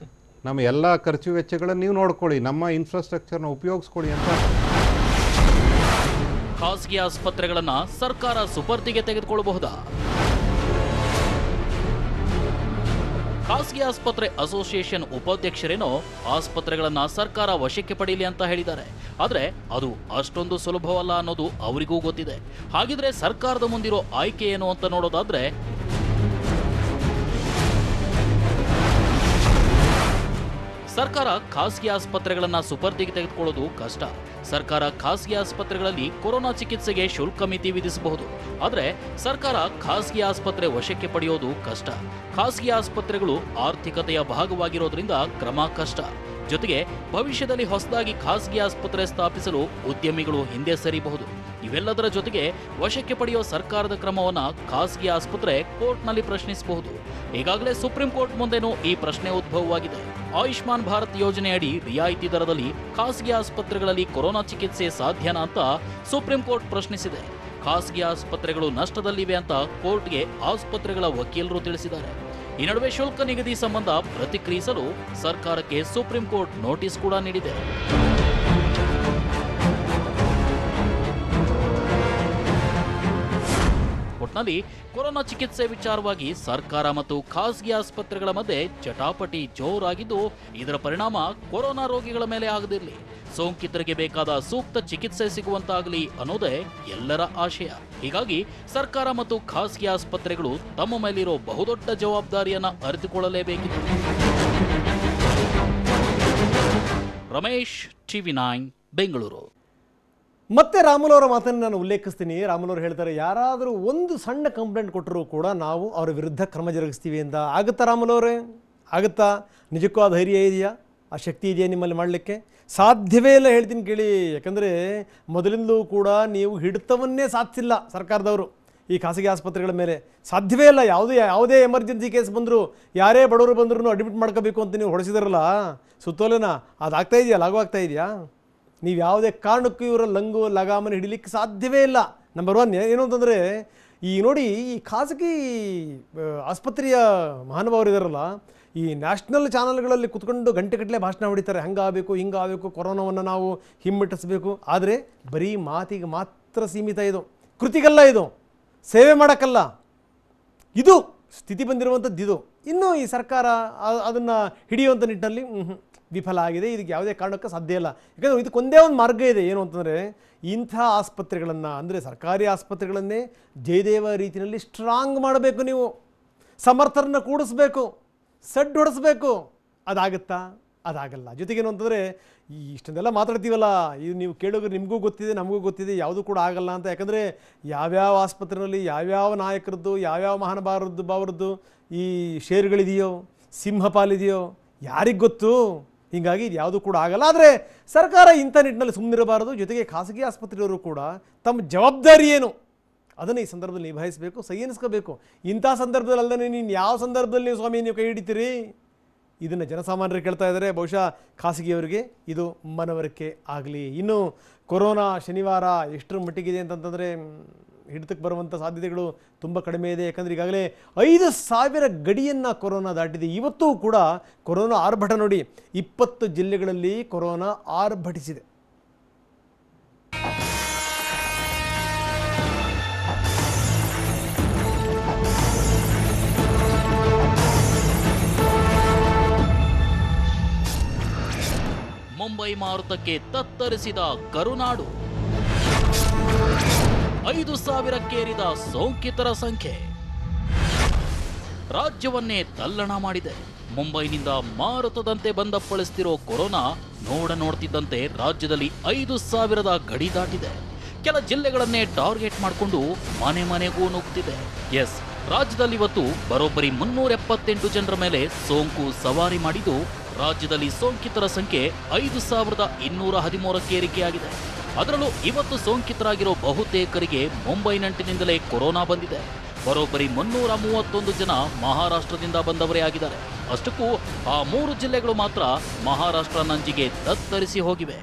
ನಮ್ಮ ಎಲ್ಲ ಖರ್ಚು ವೆಚ್ಚಗಳನ್ನು ನೀವು ನೋಡ್ಕೊಳ್ಳಿ, ನಮ್ಮ ಇನ್ಫ್ರಾಸ್ಟ್ರಕ್ಚರ್ನ ಉಪಯೋಗಿಸ್ಕೊಳ್ಳಿ ಅಂತ. ಖಾಸಗಿ ಆಸ್ಪತ್ರೆಗಳನ್ನ ಸರ್ಕಾರ ಸುಪರ್ದಿಗೆ ತೆಗೆದುಕೊಳ್ಳಬಹುದಾ? ಖಾಸಗಿ ಆಸ್ಪತ್ರೆ ಅಸೋಸಿಯೇಷನ್ ಉಪಾಧ್ಯಕ್ಷರೇನೋ ಆಸ್ಪತ್ರೆಗಳನ್ನ ಸರ್ಕಾರ ವಶಕ್ಕೆ ಪಡೆಯಲಿ ಅಂತ ಹೇಳಿದ್ದಾರೆ. ಆದ್ರೆ ಅದು ಅಷ್ಟೊಂದು ಸುಲಭವಲ್ಲ ಅನ್ನೋದು ಅವರಿಗೂ ಗೊತ್ತಿದೆ. ಹಾಗಿದ್ರೆ ಸರ್ಕಾರದ ಮುಂದಿರೋ ಆಯ್ಕೆ ಏನು ಅಂತ ನೋಡೋದಾದ್ರೆ, ಸರ್ಕಾರ ಖಾಸಗಿ ಆಸ್ಪತ್ರೆಗಳನ್ನ ಸುಪರ್ದಿಗೆ ತೆಗೆದುಕೊಳ್ಳೋದು ಕಷ್ಟ. ಸರ್ಕಾರ ಖಾಸಗಿ ಆಸ್ಪತ್ರೆಗಳಲ್ಲಿ ಕೊರೋನಾ ಚಿಕಿತ್ಸೆಗೆ ಶುಲ್ಕ ಮಿತಿ ವಿಧಿಸಬಹುದು. ಆದರೆ ಸರ್ಕಾರ ಖಾಸಗಿ ಆಸ್ಪತ್ರೆ ವಶಕ್ಕೆ ಪಡೆಯೋದು ಕಷ್ಟ. ಖಾಸಗಿ ಆಸ್ಪತ್ರೆಗಳು ಆರ್ಥಿಕತೆಯ ಭಾಗವಾಗಿರೋದ್ರಿಂದ ಕ್ರಮ ಕಷ್ಟ. ಜೊತೆಗೆ ಭವಿಷ್ಯದಲ್ಲಿ ಹೊಸದಾಗಿ ಖಾಸಗಿ ಆಸ್ಪತ್ರೆ ಸ್ಥಾಪಿಸಲು ಉದ್ಯಮಿಗಳು ಹಿಂದೆ ಸರಿಯಬಹುದು. ಇವೆಲ್ಲದರ ಜೊತೆಗೆ ವಶಕ್ಕೆ ಪಡೆಯುವ ಸರ್ಕಾರದ ಕ್ರಮವನ್ನ ಖಾಸಗಿ ಆಸ್ಪತ್ರೆ ಕೋರ್ಟ್ನಲ್ಲಿ ಪ್ರಶ್ನಿಸಬಹುದು. ಈಗಾಗಲೇ ಸುಪ್ರೀಂ ಕೋರ್ಟ್ ಮುಂದೆನೂ ಈ ಪ್ರಶ್ನೆ ಉದ್ಭವವಾಗಿದೆ. ಆಯುಷ್ಮಾನ್ ಭಾರತ್ ಯೋಜನೆಯಡಿ ರಿಯಾಯಿತಿ ದರದಲ್ಲಿ ಖಾಸಗಿ ಆಸ್ಪತ್ರೆಗಳಲ್ಲಿ ಕೊರೋನಾ ಚಿಕಿತ್ಸೆ ಸಾಧ್ಯನಾ ಅಂತ ಸುಪ್ರೀಂ ಕೋರ್ಟ್ ಪ್ರಶ್ನಿಸಿದೆ. ಖಾಸಗಿ ಆಸ್ಪತ್ರೆಗಳು ನಷ್ಟದಲ್ಲಿವೆ ಅಂತ ಕೋರ್ಟ್ಗೆ ಆಸ್ಪತ್ರೆಗಳ ವಕೀಲರು ತಿಳಿಸಿದ್ದಾರೆ. ಈ ನಡುವೆ ಶುಲ್ಕ ನಿಗದಿ ಸಂಬಂಧ ಪ್ರತಿಕ್ರಿಯಿಸಲು ಸರ್ಕಾರಕ್ಕೆ ಸುಪ್ರೀಂ ಕೋರ್ಟ್ ನೋಟಿಸ್ ಕೂಡ ನೀಡಿದೆ. ಒಟ್ನಲ್ಲಿ ಕೊರೋನಾ ಚಿಕಿತ್ಸೆ ವಿಚಾರವಾಗಿ ಸರ್ಕಾರ ಮತ್ತು ಖಾಸಗಿ ಆಸ್ಪತ್ರೆಗಳ ಮಧ್ಯೆ ಜಟಾಪಟಿ ಜೋರಾಗಿದ್ದು, ಇದರ ಪರಿಣಾಮ ಕೊರೋನಾ ರೋಗಿಗಳ ಮೇಲೆ ಆಗದಿರಲಿ, ಸೋಂಕಿತರಿಗೆ ಬೇಕಾದ ಸೂಕ್ತ ಚಿಕಿತ್ಸೆ ಸಿಗುವಂತಾಗಲಿ ಅನ್ನೋದೇ ಎಲ್ಲರ ಆಶಯ. ಹೀಗಾಗಿ ಸರ್ಕಾರ ಮತ್ತು ಖಾಸಗಿ ಆಸ್ಪತ್ರೆಗಳು ತಮ್ಮ ಮೇಲಿರೋ ಬಹುದೊಡ್ಡ ಜವಾಬ್ದಾರಿಯನ್ನ ಅರಿತುಕೊಳ್ಳಲೇಬೇಕಿದೆ. ರಮೇಶ್, TV9 ಬೆಂಗಳೂರು. ಮತ್ತೆ ರಾಮುಲವರ ಮಾತನ್ನು ನಾನು ಉಲ್ಲೇಖಿಸ್ತೀನಿ. ರಾಮುಲವರು ಹೇಳ್ತಾರೆ, ಯಾರಾದರೂ ಒಂದು ಸಣ್ಣ ಕಂಪ್ಲೇಂಟ್ ಕೊಟ್ಟರೂ ಕೂಡ ನಾವು ಅವರ ವಿರುದ್ಧ ಕ್ರಮ ಜರುಗಿಸ್ತೀವಿ ಅಂತ. ಆಗುತ್ತಾ ರಾಮುಲವರೇ? ಆಗುತ್ತಾ? ನಿಜಕ್ಕೂ ಆ ಧೈರ್ಯ ಇದೆಯಾ? ಆ ಶಕ್ತಿ ಇದೆಯಾ ನಿಮ್ಮಲ್ಲಿ ಮಾಡಲಿಕ್ಕೆ? ಸಾಧ್ಯವೇ ಇಲ್ಲ, ಹೇಳ್ತೀನಿ ಕೇಳಿ. ಯಾಕಂದರೆ ಮೊದಲಿಂದಲೂ ಕೂಡ ನೀವು ಹಿಡಿತವನ್ನೇ ಸಾಧಿಸಿಲ್ಲ ಸರ್ಕಾರದವರು ಈ ಖಾಸಗಿ ಆಸ್ಪತ್ರೆಗಳ ಮೇಲೆ. ಸಾಧ್ಯವೇ ಇಲ್ಲ. ಯಾವುದೇ ಎಮರ್ಜೆನ್ಸಿ ಕೇಸ್ ಬಂದರೂ, ಯಾರೇ ಬಡವರು ಬಂದರೂ ಅಡ್ಮಿಟ್ ಮಾಡ್ಕೋಬೇಕು ಅಂತ ನೀವು ಹೊಡೆಸಿದಾರಲ್ಲ ಸುತ್ತೋಲೆನ, ಅದಾಗ್ತಾ ಇದೆಯಾ? ಲಾಗು ಆಗ್ತಾ ಇದೆಯಾ? ನೀವು ಯಾವುದೇ ಕಾರಣಕ್ಕೂ ಇವರ ಲಗಾಮನ್ನು ಹಿಡಿಲಿಕ್ಕೆ ಸಾಧ್ಯವೇ ಇಲ್ಲ. ನಂಬರ್ 1 ಏನು ಅಂತಂದರೆ, ಈ ನೋಡಿ, ಈ ಖಾಸಗಿ ಆಸ್ಪತ್ರೆಯ ಮಹಾನುಭಾವರು ಇದ್ದಾರಲ್ಲ, ಈ ನ್ಯಾಷನಲ್ ಚಾನಲ್ಗಳಲ್ಲಿ ಕುತ್ಕೊಂಡು ಗಂಟೆಗಟ್ಟಲೆ ಭಾಷಣ ಹೊಡಿತಾರೆ. ಹಂಗಾಗಬೇಕು, ಹಿಂಗಾಗಬೇಕು, ಕೊರೋನಾವನ್ನು ನಾವು ಹಿಮ್ಮೆಟ್ಟಿಸಬೇಕು. ಆದರೆ ಬರೀ ಮಾತಿಗೆ ಮಾತ್ರ ಸೀಮಿತ. ಇದು ಕೃತಿಗಲ್ಲ, ಇದು ಸೇವೆ ಮಾಡೋಕ್ಕಲ್ಲ. ಇದು ಸ್ಥಿತಿ ಬಂದಿರುವಂಥದ್ದು. ಇದು ಇನ್ನೂ ಈ ಸರ್ಕಾರ ಅದನ್ನು ಹಿಡಿಯುವಂಥ ನಿಟ್ಟಿನಲ್ಲಿ ವಿಫಲ ಆಗಿದೆ. ಇದಕ್ಕೆ ಯಾವುದೇ ಕಾರಣಕ್ಕೂ ಸಾಧ್ಯ ಇಲ್ಲ. ಯಾಕಂದರೆ ಇದಕ್ಕೊಂದೇ ಒಂದು ಮಾರ್ಗ ಇದೆ. ಏನು ಅಂತಂದರೆ, ಇಂಥ ಆಸ್ಪತ್ರೆಗಳನ್ನು, ಅಂದರೆ ಸರ್ಕಾರಿ ಆಸ್ಪತ್ರೆಗಳನ್ನೇ ಜಯದೇವ ರೀತಿಯಲ್ಲಿ ಸ್ಟ್ರಾಂಗ್ ಮಾಡಬೇಕು. ನೀವು ಸಮರ್ಥರನ್ನು ಕೂಡಿಸ್ಬೇಕು, ಸಡ್ಡು ಹೊಡಿಸ್ಬೇಕು. ಅದಾಗುತ್ತಾ? ಅದಾಗಲ್ಲ. ಜೊತೆಗೇನು ಅಂತಂದರೆ, ಈ ಇಷ್ಟೊಂದೆಲ್ಲ ಮಾತಾಡ್ತೀವಲ್ಲ, ಇದು ನೀವು ಕೇಳೋರು ನಿಮಗೂ ಗೊತ್ತಿದೆ, ನಮಗೂ ಗೊತ್ತಿದೆ, ಯಾವುದೂ ಕೂಡ ಆಗಲ್ಲ ಅಂತ. ಯಾಕಂದರೆ ಯಾವ್ಯಾವ ಆಸ್ಪತ್ರೆಯಲ್ಲಿ ಯಾವ್ಯಾವ ನಾಯಕರದ್ದು, ಯಾವ್ಯಾವ ಮಹಾನುಭಾವರದ್ದು ಈ ಶೇರುಗಳಿದೆಯೋ, ಸಿಂಹಪಾಲಿದೆಯೋ, ಯಾರಿಗೆ ಗೊತ್ತು? ಹೀಗಾಗಿ ಇದು ಯಾವುದೂ ಕೂಡ ಆಗಲ್ಲ. ಆದರೆ ಸರ್ಕಾರ ಇಂಥ ನಿಟ್ಟಿನಲ್ಲಿ ಸುಮ್ಮನಿರಬಾರದು. ಜೊತೆಗೆ ಖಾಸಗಿ ಆಸ್ಪತ್ರೆಯವರು ಕೂಡ ತಮ್ಮ ಜವಾಬ್ದಾರಿ ಏನು ಅದನ್ನು ಈ ಸಂದರ್ಭದಲ್ಲಿ ನಿಭಾಯಿಸಬೇಕು, ಸಹಿಸ್ಕೋಬೇಕು. ಇಂಥ ಸಂದರ್ಭದಲ್ಲಿ ಅಲ್ಲದೆ ನೀನು ಯಾವ ಸಂದರ್ಭದಲ್ಲಿ ನೀವು ಸ್ವಾಮಿ ನೀವು ಕೈ ಹಿಡಿತೀರಿ? ಇದನ್ನು ಜನಸಾಮಾನ್ಯರು ಕೇಳ್ತಾ ಇದ್ದಾರೆ. ಬಹುಶಃ ಖಾಸಗಿಯವರಿಗೆ ಇದು ಮನವರಿಕೆ ಆಗಲಿ. ಇನ್ನು ಕೊರೋನಾ ಶನಿವಾರ ಎಷ್ಟರ ಮಟ್ಟಿಗಿದೆ ಅಂತಂತಂದರೆ, ಹಿಡಿತಕ್ಕೆ ಬರುವಂಥ ಸಾಧ್ಯತೆಗಳು ತುಂಬ ಕಡಿಮೆ ಇದೆ. ಯಾಕಂದರೆ ಈಗಾಗಲೇ 5,000 ಗಡಿಯನ್ನು ಕೊರೋನಾ ದಾಟಿದೆ. ಇವತ್ತೂ ಕೂಡ ಕೊರೋನಾ ಆರ್ಭಟ ನೋಡಿ, 20 ಜಿಲ್ಲೆಗಳಲ್ಲಿ ಕೊರೋನಾ ಆರ್ಭಟಿಸಿದೆ. ಮುಂಬೈ ಮಾರುತಕ್ಕೆ ತತ್ತರಿಸಿದ ಕರುನಾಡು. 5,000ಕ್ಕೇರಿದ ಸೋಂಕಿತರ ಸಂಖ್ಯೆ ರಾಜ್ಯವನ್ನೇ ತಲ್ಲಣ ಮಾಡಿದೆ. ಮುಂಬೈನಿಂದ ಮಾರುತದಂತೆ ಬಂದಪ್ಪಳಿಸ್ತಿರೋ ಕೊರೋನಾ ನೋಡ್ತಿದ್ದಂತೆ ರಾಜ್ಯದಲ್ಲಿ 5,000ದ ಗಡಿ ದಾಟಿದೆ. ಕೆಲ ಜಿಲ್ಲೆಗಳನ್ನೇ ಟಾರ್ಗೆಟ್ ಮಾಡಿಕೊಂಡು ಮನೆಗೂ ನುಗ್ತಿದೆ. ಎಸ್, ರಾಜ್ಯದಲ್ಲಿ ಇವತ್ತು ಬರೋಬ್ಬರಿ 378 ಜನರ ಮೇಲೆ ಸೋಂಕು ಸವಾರಿ ಮಾಡಿದ್ದು, ರಾಜ್ಯದಲ್ಲಿ ಸೋಂಕಿತರ ಸಂಖ್ಯೆ 5,213ಕ್ಕೆ ಏರಿಕೆಯಾಗಿದೆ. ಅದರಲ್ಲೂ ಇವತ್ತು ಸೋಂಕಿತರಾಗಿರೋ ಬಹುತೇಕರಿಗೆ ಮುಂಬೈ ನಂಟಿನಿಂದಲೇ ಕೊರೋನಾ ಬಂದಿದೆ. ಬರೋಬ್ಬರಿ 331 ಜನ ಮಹಾರಾಷ್ಟ್ರದಿಂದ ಬಂದವರೇ ಆಗಿದ್ದಾರೆ. ಅಷ್ಟಕ್ಕೂ ಆ 3 ಜಿಲ್ಲೆಗಳು ಮಾತ್ರ ಮಹಾರಾಷ್ಟ್ರ ನಂಜಿಗೆ ತತ್ತರಿಸಿ ಹೋಗಿವೆ.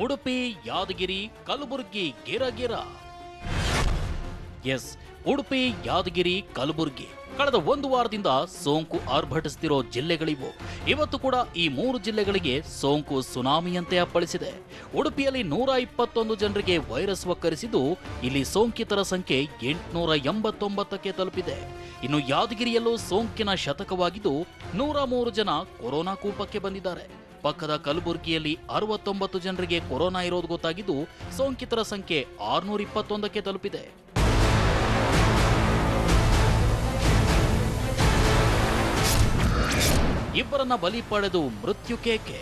ಉಡುಪಿ, ಯಾದಗಿರಿ, ಕಲಬುರಗಿ ಗಿರಗಿರ. ಎಸ್, ಉಡುಪಿ, ಯಾದಗಿರಿ, ಕಲಬುರಗಿ ಕಳೆದ ಒಂದು ವಾರದಿಂದ ಸೋಂಕು ಆರ್ಭಟಿಸುತ್ತಿರೋ ಜಿಲ್ಲೆಗಳಿವು. ಇವತ್ತು ಕೂಡ ಈ 3 ಜಿಲ್ಲೆಗಳಿಗೆ ಸೋಂಕು ಸುನಾಮಿಯಂತೆ ಅಪ್ಪಳಿಸಿದೆ. ಉಡುಪಿಯಲ್ಲಿ 121 ಜನರಿಗೆ ವೈರಸ್ ಒಕ್ಕರಿಸಿದ್ದು, ಇಲ್ಲಿ ಸೋಂಕಿತರ ಸಂಖ್ಯೆ 889ಕ್ಕೆ ತಲುಪಿದೆ. ಇನ್ನು ಯಾದಗಿರಿಯಲ್ಲೂ ಸೋಂಕಿನ ಶತಕವಾಗಿದ್ದು 103 ಜನ ಕೊರೋನಾ ಕೂಪಕ್ಕೆ ಬಂದಿದ್ದಾರೆ. ಪಕ್ಕದ ಕಲಬುರಗಿಯಲ್ಲಿ 69 ಜನರಿಗೆ ಕೊರೋನಾ ಇರೋದು ಗೊತ್ತಾಗಿದ್ದು, ಸೋಂಕಿತರ ಸಂಖ್ಯೆ 621ಕ್ಕೆ ತಲುಪಿದೆ. ಇಬ್ಬರನ್ನ ಬಲಿ ಪಡೆದು ಮೃತ್ಯು ಕೇಕೆ.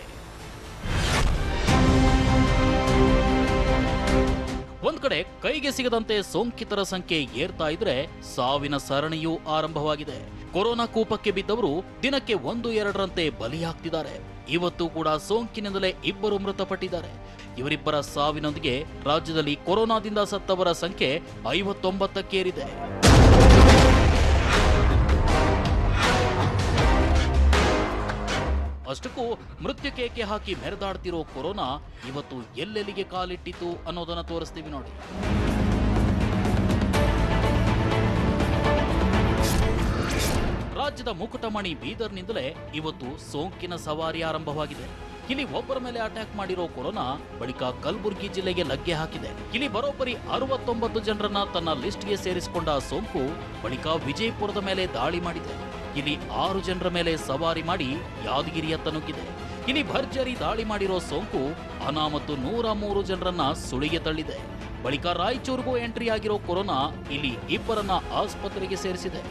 ಒಂದ್ ಕಡೆ ಕೈಗೆ ಸಿಗದಂತೆ ಸೋಂಕಿತರ ಸಂಖ್ಯೆ ಏರ್ತಾ ಇದ್ರೆ, ಸಾವಿನ ಸರಣಿಯೂ ಆರಂಭವಾಗಿದೆ. ಕೊರೋನಾ ಕೂಪಕ್ಕೆ ಬಿದ್ದವರು ದಿನಕ್ಕೆ 1-2ರಂತೆ ಬಲಿಯಾಗ್ತಿದ್ದಾರೆ. ಇವತ್ತು ಕೂಡ ಸೋಂಕಿನಿಂದಲೇ 2 ಮೃತಪಟ್ಟಿದ್ದಾರೆ. ಇವರಿಬ್ಬರ ಸಾವಿನೊಂದಿಗೆ ರಾಜ್ಯದಲ್ಲಿ ಕೊರೋನಾದಿಂದ ಸತ್ತವರ ಸಂಖ್ಯೆ 59ಕ್ಕೇರಿದೆ. ಅಷ್ಟಕ್ಕೂ ಮೃತ್ಯು ಕೇಕೆ ಹಾಕಿ ಮೆರೆದಾಡ್ತಿರೋ ಕೊರೋನಾ ಇವತ್ತು ಎಲ್ಲೆಲ್ಲಿಗೆ ಕಾಲಿಟ್ಟಿತು ಅನ್ನೋದನ್ನ ತೋರಿಸ್ತೀವಿ ನೋಡಿ. ರಾಜ್ಯದ ಮುಕುಟಮಣಿ ಬೀದರ್ನಿಂದಲೇ ಇವತ್ತು ಸೋಂಕಿನ ಸವಾರಿ ಆರಂಭವಾಗಿದೆ. ಇಲ್ಲಿ ಒಬ್ಬರ ಮೇಲೆ ಅಟ್ಯಾಕ್ ಮಾಡಿರೋ ಕೊರೋನಾ ಬಳಿಕ ಕಲಬುರಗಿ ಜಿಲ್ಲೆಗೆ ಲಗ್ಗೆ ಹಾಕಿದೆ. ಇಲ್ಲಿ ಬರೋಬ್ಬರಿ 69 ಜನರನ್ನ ತನ್ನ ಲಿಸ್ಟ್ಗೆ ಸೇರಿಸಿಕೊಂಡ ಸೋಂಕು ಬಳಿಕ ವಿಜಯಪುರದ ಮೇಲೆ ದಾಳಿ ಮಾಡಿದೆ. ಇಲ್ಲಿ 6 ಜನರ ಮೇಲೆ ಸವಾರಿ ಮಾಡಿ ಯಾದಗಿರಿಯತ್ತ ನುಗ್ಗಿದೆ. ಇಲ್ಲಿ ಭರ್ಜರಿ ದಾಳಿ ಮಾಡಿರೋ ಸೋಂಕು ಅನಾಮತ್ತು 103 ಜನರನ್ನ ಸುಳಿಗೆ ತಳ್ಳಿದೆ. ಬಳಿಕ ರಾಯಚೂರಿಗೂ ಎಂಟ್ರಿ ಆಗಿರೋ ಕೊರೋನಾ ಇಲ್ಲಿ 2ರನ್ನ ಆಸ್ಪತ್ರೆಗೆ ಸೇರಿಸಿದೆ.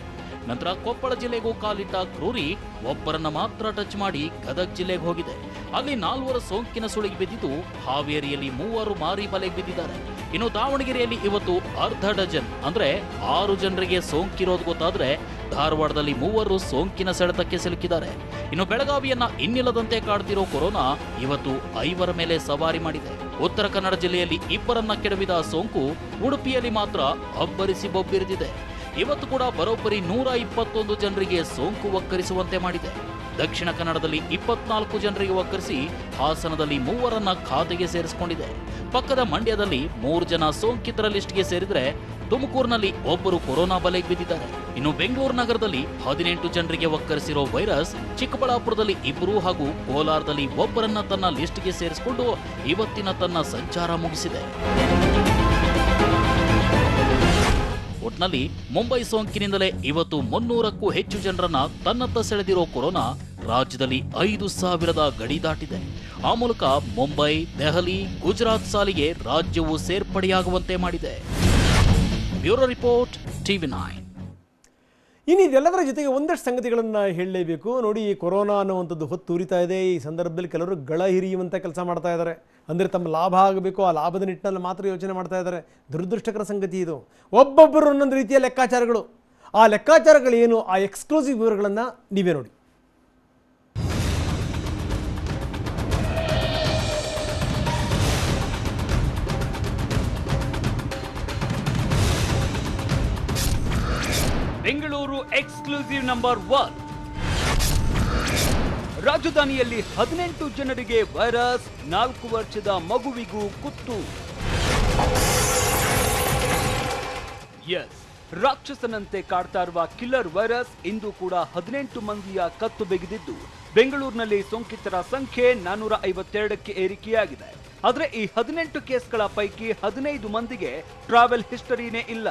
ನಂತರ ಕೊಪ್ಪಳ ಜಿಲ್ಲೆಗೂ ಕಾಲಿಟ್ಟ ಕ್ರೂರಿ ಒಬ್ಬರನ್ನ ಮಾತ್ರ ಟಚ್ ಮಾಡಿ ಗದಗ ಜಿಲ್ಲೆಗೆ ಹೋಗಿದೆ. ಅಲ್ಲಿ 4 ಸೋಂಕಿನ ಸುಳಿಗೆ ಬಿದ್ದಿದ್ದು, ಹಾವೇರಿಯಲ್ಲಿ 3 ಮಾರಿ ಬಲೆಗೆ ಬಿದ್ದಿದ್ದಾರೆ. ಇನ್ನು ದಾವಣಗೆರೆಯಲ್ಲಿ ಇವತ್ತು ಅರ್ಧ ಡಜನ್ ಅಂದ್ರೆ 6 ಜನರಿಗೆ ಸೋಂಕಿರೋದು ಗೊತ್ತಾದ್ರೆ, ಧಾರವಾಡದಲ್ಲಿ 3 ಸೋಂಕಿನ ಸೆಳೆತಕ್ಕೆ ಸಿಲುಕಿದ್ದಾರೆ. ಇನ್ನು ಬೆಳಗಾವಿಯನ್ನ ಇನ್ನಿಲ್ಲದಂತೆ ಕಾಡ್ತಿರೋ ಕೊರೋನಾ ಇವತ್ತು 5ರ ಮೇಲೆ ಸವಾರಿ ಮಾಡಿದೆ. ಉತ್ತರ ಕನ್ನಡ ಜಿಲ್ಲೆಯಲ್ಲಿ 2ರನ್ನ ಕೆಡವಿದ ಸೋಂಕು ಉಡುಪಿಯಲ್ಲಿ ಮಾತ್ರ ಅಬ್ಬರಿಸಿ ಬೊಬ್ಬಿರಿದಿದೆ. ಇವತ್ತು ಕೂಡ ಬರೋಬ್ಬರಿ 121 ಜನರಿಗೆ ಸೋಂಕು ಒಕ್ಕರಿಸುವಂತೆ ಮಾಡಿದೆ. ದಕ್ಷಿಣ ಕನ್ನಡದಲ್ಲಿ 24 ಜನರಿಗೆ ಒಕ್ಕರಿಸಿ ಹಾಸನದಲ್ಲಿ 3ರನ್ನ ಖಾತೆಗೆ ಸೇರಿಸಿಕೊಂಡಿದೆ. ಪಕ್ಕದ ಮಂಡ್ಯದಲ್ಲಿ 3 ಜನ ಸೋಂಕಿತರ ಲಿಸ್ಟ್ಗೆ ಸೇರಿದ್ರೆ, ತುಮಕೂರಿನಲ್ಲಿ 1 ಕೊರೋನಾ ಬಲೆಗೆ ಬಿದ್ದಿದ್ದಾರೆ. ಇನ್ನು ಬೆಂಗಳೂರು ನಗರದಲ್ಲಿ 18 ಜನರಿಗೆ ಒಕ್ಕರಿಸಿರೋ ವೈರಸ್ ಚಿಕ್ಕಬಳ್ಳಾಪುರದಲ್ಲಿ 2 ಹಾಗೂ ಕೋಲಾರದಲ್ಲಿ 1ರನ್ನ ತನ್ನ ಲಿಸ್ಟ್ಗೆ ಸೇರಿಸಿಕೊಂಡು ಇವತ್ತಿನ ತನ್ನ ಸಂಚಾರ ಮುಗಿಸಿದೆ. ಒಟ್ನಲ್ಲಿ ಮುಂಬೈ ಸೋಂಕಿನಿಂದಲೇ ಇವತ್ತು 300ಕ್ಕೂ ಹೆಚ್ಚು ಜನರನ್ನ ತನ್ನತ್ತ ಸೆಳೆದಿರೋ ಕೊರೋನಾ ರಾಜ್ಯದಲ್ಲಿ 5,000ದ ಗಡಿ ದಾಟಿದೆ. ಆ ಮೂಲಕ ಮುಂಬೈ, ದೆಹಲಿ, ಗುಜರಾತ್ ಸಾಲಿಗೆ ರಾಜ್ಯವು ಸೇರ್ಪಡೆಯಾಗುವಂತೆ ಮಾಡಿದೆ. Bureau report, TV9. ಇನ್ನು ಇದೆಲ್ಲದರ ಜೊತೆಗೆ ಒಂದಷ್ಟು ಸಂಗತಿಗಳನ್ನು ಹೇಳಲೇಬೇಕು. ನೋಡಿ, ಈ ಕೊರೋನಾ ಅನ್ನುವಂಥದ್ದು ಹೊತ್ತು ಉರಿತಾ ಇದೆ. ಈ ಸಂದರ್ಭದಲ್ಲಿ ಕೆಲವರು ಗಳ ಹಿರಿಯುವಂಥ ಕೆಲಸ ಮಾಡ್ತಾ ಇದ್ದಾರೆ. ಅಂದರೆ ತಮ್ಮ ಲಾಭ ಆಗಬೇಕು, ಆ ಲಾಭದ ನಿಟ್ಟಿನಲ್ಲಿ ಮಾತ್ರ ಯೋಚನೆ ಮಾಡ್ತಾ ಇದ್ದಾರೆ. ದುರದೃಷ್ಟಕರ ಸಂಗತಿ ಇದು. ಒಬ್ಬೊಬ್ಬರು ಒಂದೊಂದು ರೀತಿಯ ಲೆಕ್ಕಾಚಾರಗಳು. ಆ ಲೆಕ್ಕಾಚಾರಗಳೇನು, ಆ ಎಕ್ಸ್ಕ್ಲೂಸಿವ್ ವಿವರಗಳನ್ನು ನೀವೇ ನೋಡಿ. Bengaluru exclusive number 1. ರಾಜಧಾನಿಯಲ್ಲಿ 18 ಜನರಿಗೆ ವೈರಸ್, 4 ವರ್ಷದ ಮಗುವಿಗೂ ಕುತ್ತು. ಎಸ್, ರಾಕ್ಷಸನಂತೆ ಕಾಡ್ತಾ ಇರುವ ಕಿಲ್ಲರ್ ವೈರಸ್ ಇಂದು ಕೂಡ 18 ಮಂದಿಯ ಕತ್ತು ಬೆಗೆದಿದ್ದು, ಬೆಂಗಳೂರಿನಲ್ಲಿ ಸೋಂಕಿತರ ಸಂಖ್ಯೆ 452ಕ್ಕೆ ಏರಿಕೆಯಾಗಿದೆ. ಆದರೆ ಈ 18 ಕೇಸ್ಗಳ ಪೈಕಿ 15 ಮಂದಿಗೆ ಟ್ರಾವೆಲ್ ಹಿಸ್ಟರಿನೇ ಇಲ್ಲ.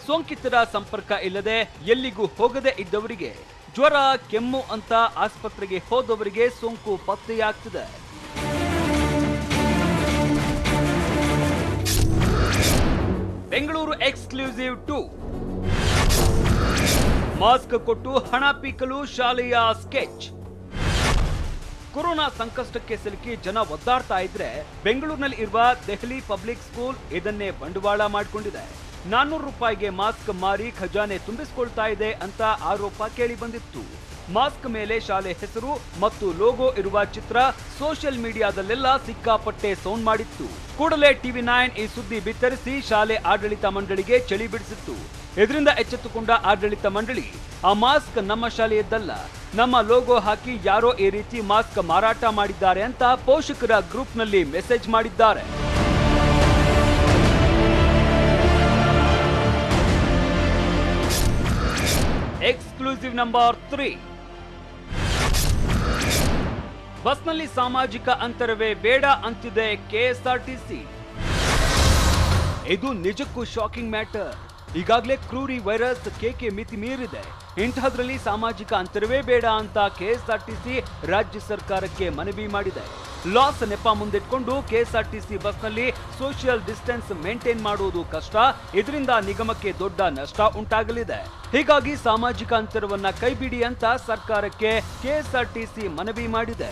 ಸೋಂಕಿತರ ಸಂಪರ್ಕ ಇಲ್ಲದೆ ಎಲ್ಲಿಗೂ ಹೋಗದೆ ಇದ್ದವರಿಗೆ, ಜ್ವರ, ಕೆಮ್ಮು ಅಂತ ಆಸ್ಪತ್ರೆಗೆ ಹೋದವರಿಗೆ ಸೋಂಕು ಪತ್ತೆಯಾಗ್ತಿದೆ. ಬೆಂಗಳೂರು ಎಕ್ಸ್ಕ್ಲೂಸಿವ್ 2. ಮಾಸ್ಕ್ ಕೊಟ್ಟು ಹಣ ಪೀಕಲು ಶಾಲೆಯ ಸ್ಕೆಚ್. ಕೊರೋನಾ ಸಂಕಷ್ಟಕ್ಕೆ ಸಿಲುಕಿ ಜನ ಒದ್ದಾಡ್ತಾ ಇದ್ರೆ, ಬೆಂಗಳೂರಿನಲ್ಲಿ ಇರುವ ದೆಹಲಿ ಪಬ್ಲಿಕ್ ಸ್ಕೂಲ್ ಇದನ್ನೇ ಬಂಡವಾಳ ಮಾಡಿಕೊಂಡಿದೆ. 400 ರೂಪಾಯಿಗೆ ಮಾಸ್ಕ್ ಮಾರಿ ಖಜಾನೆ ತುಂಬಿಸಿಕೊಳ್ತಾ ಇದೆ ಅಂತ ಆರೋಪ ಕೇಳಿ ಬಂದಿತ್ತು. ಮಾಸ್ಕ್ ಮೇಲೆ ಶಾಲೆ ಹೆಸರು ಮತ್ತು ಲೋಗೋ ಇರುವ ಚಿತ್ರ ಸೋಷಿಯಲ್ ಮೀಡಿಯಾದಲ್ಲೆಲ್ಲ ಸಿಕ್ಕಾಪಟ್ಟೆ ಸೌಂಡ್ ಮಾಡಿತ್ತು. ಕೂಡಲೇ TV9 ಈ ಸುದ್ದಿ ಬಿತ್ತರಿಸಿ ಶಾಲೆ ಆಡಳಿತ ಮಂಡಳಿಗೆ ಚಳಿ ಬಿಡಿಸಿತ್ತು. ಇದರಿಂದ ಎಚ್ಚೆತ್ತುಕೊಂಡ ಆಡಳಿತ ಮಂಡಳಿ ಆ ಮಾಸ್ಕ್ ನಮ್ಮ ಶಾಲೆಯದ್ದಲ್ಲ, ನಮ್ಮ ಲೋಗೋ ಹಾಕಿ ಯಾರೋ ಈ ರೀತಿ ಮಾಸ್ಕ್ ಮಾರಾಟ ಮಾಡಿದ್ದಾರೆ ಅಂತ ಪೋಷಕರ ಗ್ರೂಪ್ನಲ್ಲಿ ಮೆಸೇಜ್ ಮಾಡಿದ್ದಾರೆ. Exclusive number 3. ಬಸ್ನಲ್ಲಿ ಸಾಮಾಜಿಕ ಅಂತರವೇ ಬೇಡ ಅಂತಿದೆ ಕೆಎಸ್ಆರ್ಟಿಸಿ. ಇದು ನಿಜಕ್ಕೂ ಶಾಕಿಂಗ್ ಮ್ಯಾಟರ್. ಈಗಾಗಲೇ ಕ್ರೂರಿ ವೈರಸ್ ಕೇಕೆ ಮಿತಿ ಮೀರಿದೆ. ಇಂತಹದ್ರಲ್ಲಿ ಸಾಮಾಜಿಕ ಅಂತರವೇ ಬೇಡ ಅಂತ ಕೆಎಸ್ಆರ್ಟಿಸಿ ರಾಜ್ಯ ಸರ್ಕಾರಕ್ಕೆ ಮನವಿ ಮಾಡಿದೆ. ಲಾಸ್ ನೆಪ ಮುಂದಿಟ್ಕೊಂಡು ಕೆಎಸ್ಆರ್ಟಿಸಿ ಬಸ್ನಲ್ಲಿ ಸೋಷಿಯಲ್ ಡಿಸ್ಟೆನ್ಸ್ ಮೇಂಟೈನ್ ಮಾಡುವುದು ಕಷ್ಟ. ಇದರಿಂದ ನಿಗಮಕ್ಕೆ ದೊಡ್ಡ ನಷ್ಟ ಉಂಟಾಗಲಿದೆ. ಹೀಗಾಗಿ ಸಾಮಾಜಿಕ ಅಂತರವನ್ನ ಕೈಬಿಡಿ ಅಂತ ಸರ್ಕಾರಕ್ಕೆ ಕೆಎಸ್ಆರ್ಟಿಸಿ ಮನವಿ ಮಾಡಿದೆ.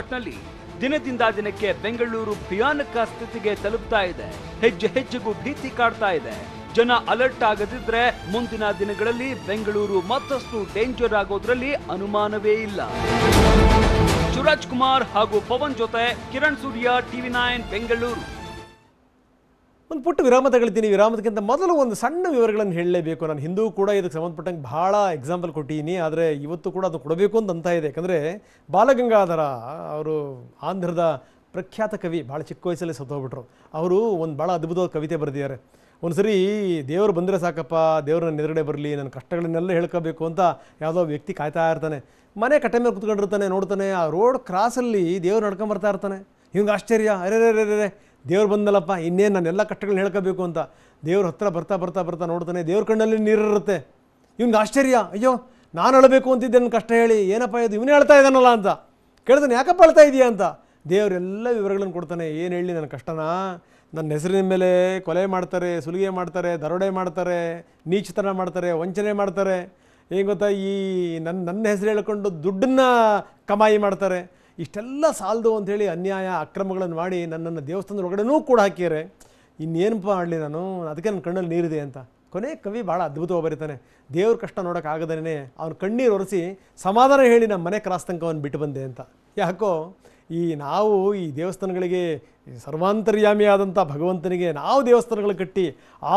ಒಟ್ನಲ್ಲಿ ದಿನದಿಂದ ದಿನಕ್ಕೆ ಬೆಂಗಳೂರು ಭಯಾನಕ ಸ್ಥಿತಿಗೆ ತಲುಪ್ತಾ ಇದೆ. ಹೆಜ್ಜೆ ಹೆಜ್ಜೆಗೂ ಭೀತಿ ಕಾಡ್ತಾ ಇದೆ. ಜನ ಅಲರ್ಟ್ ಆಗದಿದ್ರೆ ಮುಂದಿನ ದಿನಗಳಲ್ಲಿ ಬೆಂಗಳೂರು ಮತ್ತಷ್ಟು ಡೇಂಜರ್ ಆಗೋದ್ರಲ್ಲಿ ಅನುಮಾನವೇ ಇಲ್ಲ. ಶಿವರಾಜ್ ಕುಮಾರ್ ಹಾಗೂ ಪವನ್ ಜೊತೆ ಕಿರಣ್ ಸೂರ್ಯ, TV9 ಬೆಂಗಳೂರು. ಒಂದು ಪುಟ್ಟ ವಿರಾಮ ತಗೊಳ್ತೀನಿ. ವಿರಾಮದಕ್ಕಿಂತ ಮೊದಲು ಒಂದು ಸಣ್ಣ ವಿವರಗಳನ್ನು ಹೇಳಲೇಬೇಕು. ನಾನು ಹಿಂದೂ ಕೂಡ ಇದಕ್ಕೆ ಸಂಬಂಧಪಟ್ಟಂಗೆ ಭಾಳ ಎಕ್ಸಾಂಪಲ್ ಕೊಟ್ಟಿದ್ದೀನಿ, ಆದರೆ ಇವತ್ತು ಕೂಡ ಅದು ಕೊಡಬೇಕು ಅಂತ ಇದೆ. ಯಾಕಂದರೆ ಬಾಲಗಂಗಾಧರ ಅವರು ಆಂಧ್ರದ ಪ್ರಖ್ಯಾತ ಕವಿ, ಭಾಳ ಚಿಕ್ಕ ವಯಸ್ಸಲ್ಲಿ ಸತ್ತೋಗ್ಬಿಟ್ರು. ಅವರು ಒಂದು ಭಾಳ ಅದ್ಭುತವಾದ ಕವಿತೆ ಬರೆದಿದ್ದಾರೆ. ಒಂದು ಸರಿ ದೇವರು ಬಂದರೆ ಸಾಕಪ್ಪ, ದೇವ್ರು ನನ್ನ ಎದುರುಗಡೆ ಬರಲಿ, ನನ್ನ ಕಷ್ಟಗಳನ್ನೆಲ್ಲ ಹೇಳ್ಕೋಬೇಕು ಅಂತ ಯಾವುದೋ ವ್ಯಕ್ತಿ ಕಾಯ್ತಾ ಇರ್ತಾನೆ. ಮನೆ ಕಟ್ಟೆ ಮೇಲೆ ಕುತ್ಕೊಂಡಿರ್ತಾನೆ, ನೋಡ್ತಾನೆ ಆ ರೋಡ್ ಕ್ರಾಸಲ್ಲಿ ದೇವ್ರು ನಡ್ಕೊಂಬರ್ತಾ ಇರ್ತಾನೆ. ಇವಂಗೆ ಆಶ್ಚರ್ಯ, ಅರೆ ದೇವ್ರು ಬಂದಲ್ಲಪ್ಪ, ಇನ್ನೇನು ನಾನೆಲ್ಲ ಕಷ್ಟಗಳನ್ನ ಹೇಳ್ಕೋಬೇಕು ಅಂತ. ದೇವ್ರ ಹತ್ರ ಬರ್ತಾ ಬರ್ತಾ ಬರ್ತಾ ನೋಡ್ತಾನೆ, ದೇವ್ರ ಕಣ್ಣಲ್ಲಿ ನೀರಿರುತ್ತೆ. ಇವ್ನಿಗೆ ಆಶ್ಚರ್ಯ, ಅಯ್ಯೋ ನಾನು ಅಳಬೇಕು ಅಂತಿದ್ದೆ ನನ್ನ ಕಷ್ಟ ಹೇಳಿ, ಏನಪ್ಪ ಇದು ಇವನೇ ಹೇಳ್ತಾ ಇದ್ದಾನಲ್ಲ ಅಂತ ಕೇಳ್ತಾನೆ. ಯಾಕಪ್ಪ ಅಳ್ತಾ ಇದೆಯಾ ಅಂತ. ದೇವರೆಲ್ಲ ವಿವರಗಳನ್ನು ಕೊಡ್ತಾನೆ. ಏನು ಹೇಳಿ ನನ್ನ ಕಷ್ಟನ, ನನ್ನ ಹೆಸರಿನ ಮೇಲೆ ಕೊಲೆ ಮಾಡ್ತಾರೆ, ಸುಲಿಗೆ ಮಾಡ್ತಾರೆ, ದರೋಡೆ ಮಾಡ್ತಾರೆ, ನೀಚತನ ಮಾಡ್ತಾರೆ, ವಂಚನೆ ಮಾಡ್ತಾರೆ. ಏನು ಗೊತ್ತಾ, ಈ ನನ್ನ ಹೆಸರು ಹೇಳ್ಕೊಂಡು ದುಡ್ಡನ್ನು ಕಮಾಯಿ ಮಾಡ್ತಾರೆ. ಇಷ್ಟೆಲ್ಲ ಸಾಲದು ಅಂಥೇಳಿ ಅನ್ಯಾಯ ಅಕ್ರಮಗಳನ್ನು ಮಾಡಿ ನನ್ನನ್ನು ದೇವಸ್ಥಾನದ ಒಳಗಡೆನೂ ಕೂಡ ಹಾಕಿದ್ದಾರೆ. ಇನ್ನೇನಪ್ಪ ಮಾಡಲಿ ನಾನು, ಅದಕ್ಕೆ ನನ್ನ ಕಣ್ಣಲ್ಲಿ ನೀರಿದೆ ಅಂತ. ಕೊನೆ ಕವಿ ಭಾಳ ಅದ್ಭುತವಾಗಿ ಬರೀತಾನೆ. ದೇವ್ರ ಕಷ್ಟ ನೋಡೋಕ್ಕಾಗದೇ ಅವ್ನು ಕಣ್ಣೀರು ಒರೆಸಿ ಸಮಾಧಾನ ಹೇಳಿ ನಮ್ಮ ಮನೆ ಕ್ರಾಸ್ ತನಕ ಅವನು ಬಿಟ್ಟು ಬಂದೆ ಅಂತ. ಯಾಕೋ ನಾವು ಈ ದೇವಸ್ಥಾನಗಳಿಗೆ ಸರ್ವಾಂತರ್ಯಾಮಿ ಆದಂಥ ಭಗವಂತನಿಗೆ ನಾವು ದೇವಸ್ಥಾನಗಳು ಕಟ್ಟಿ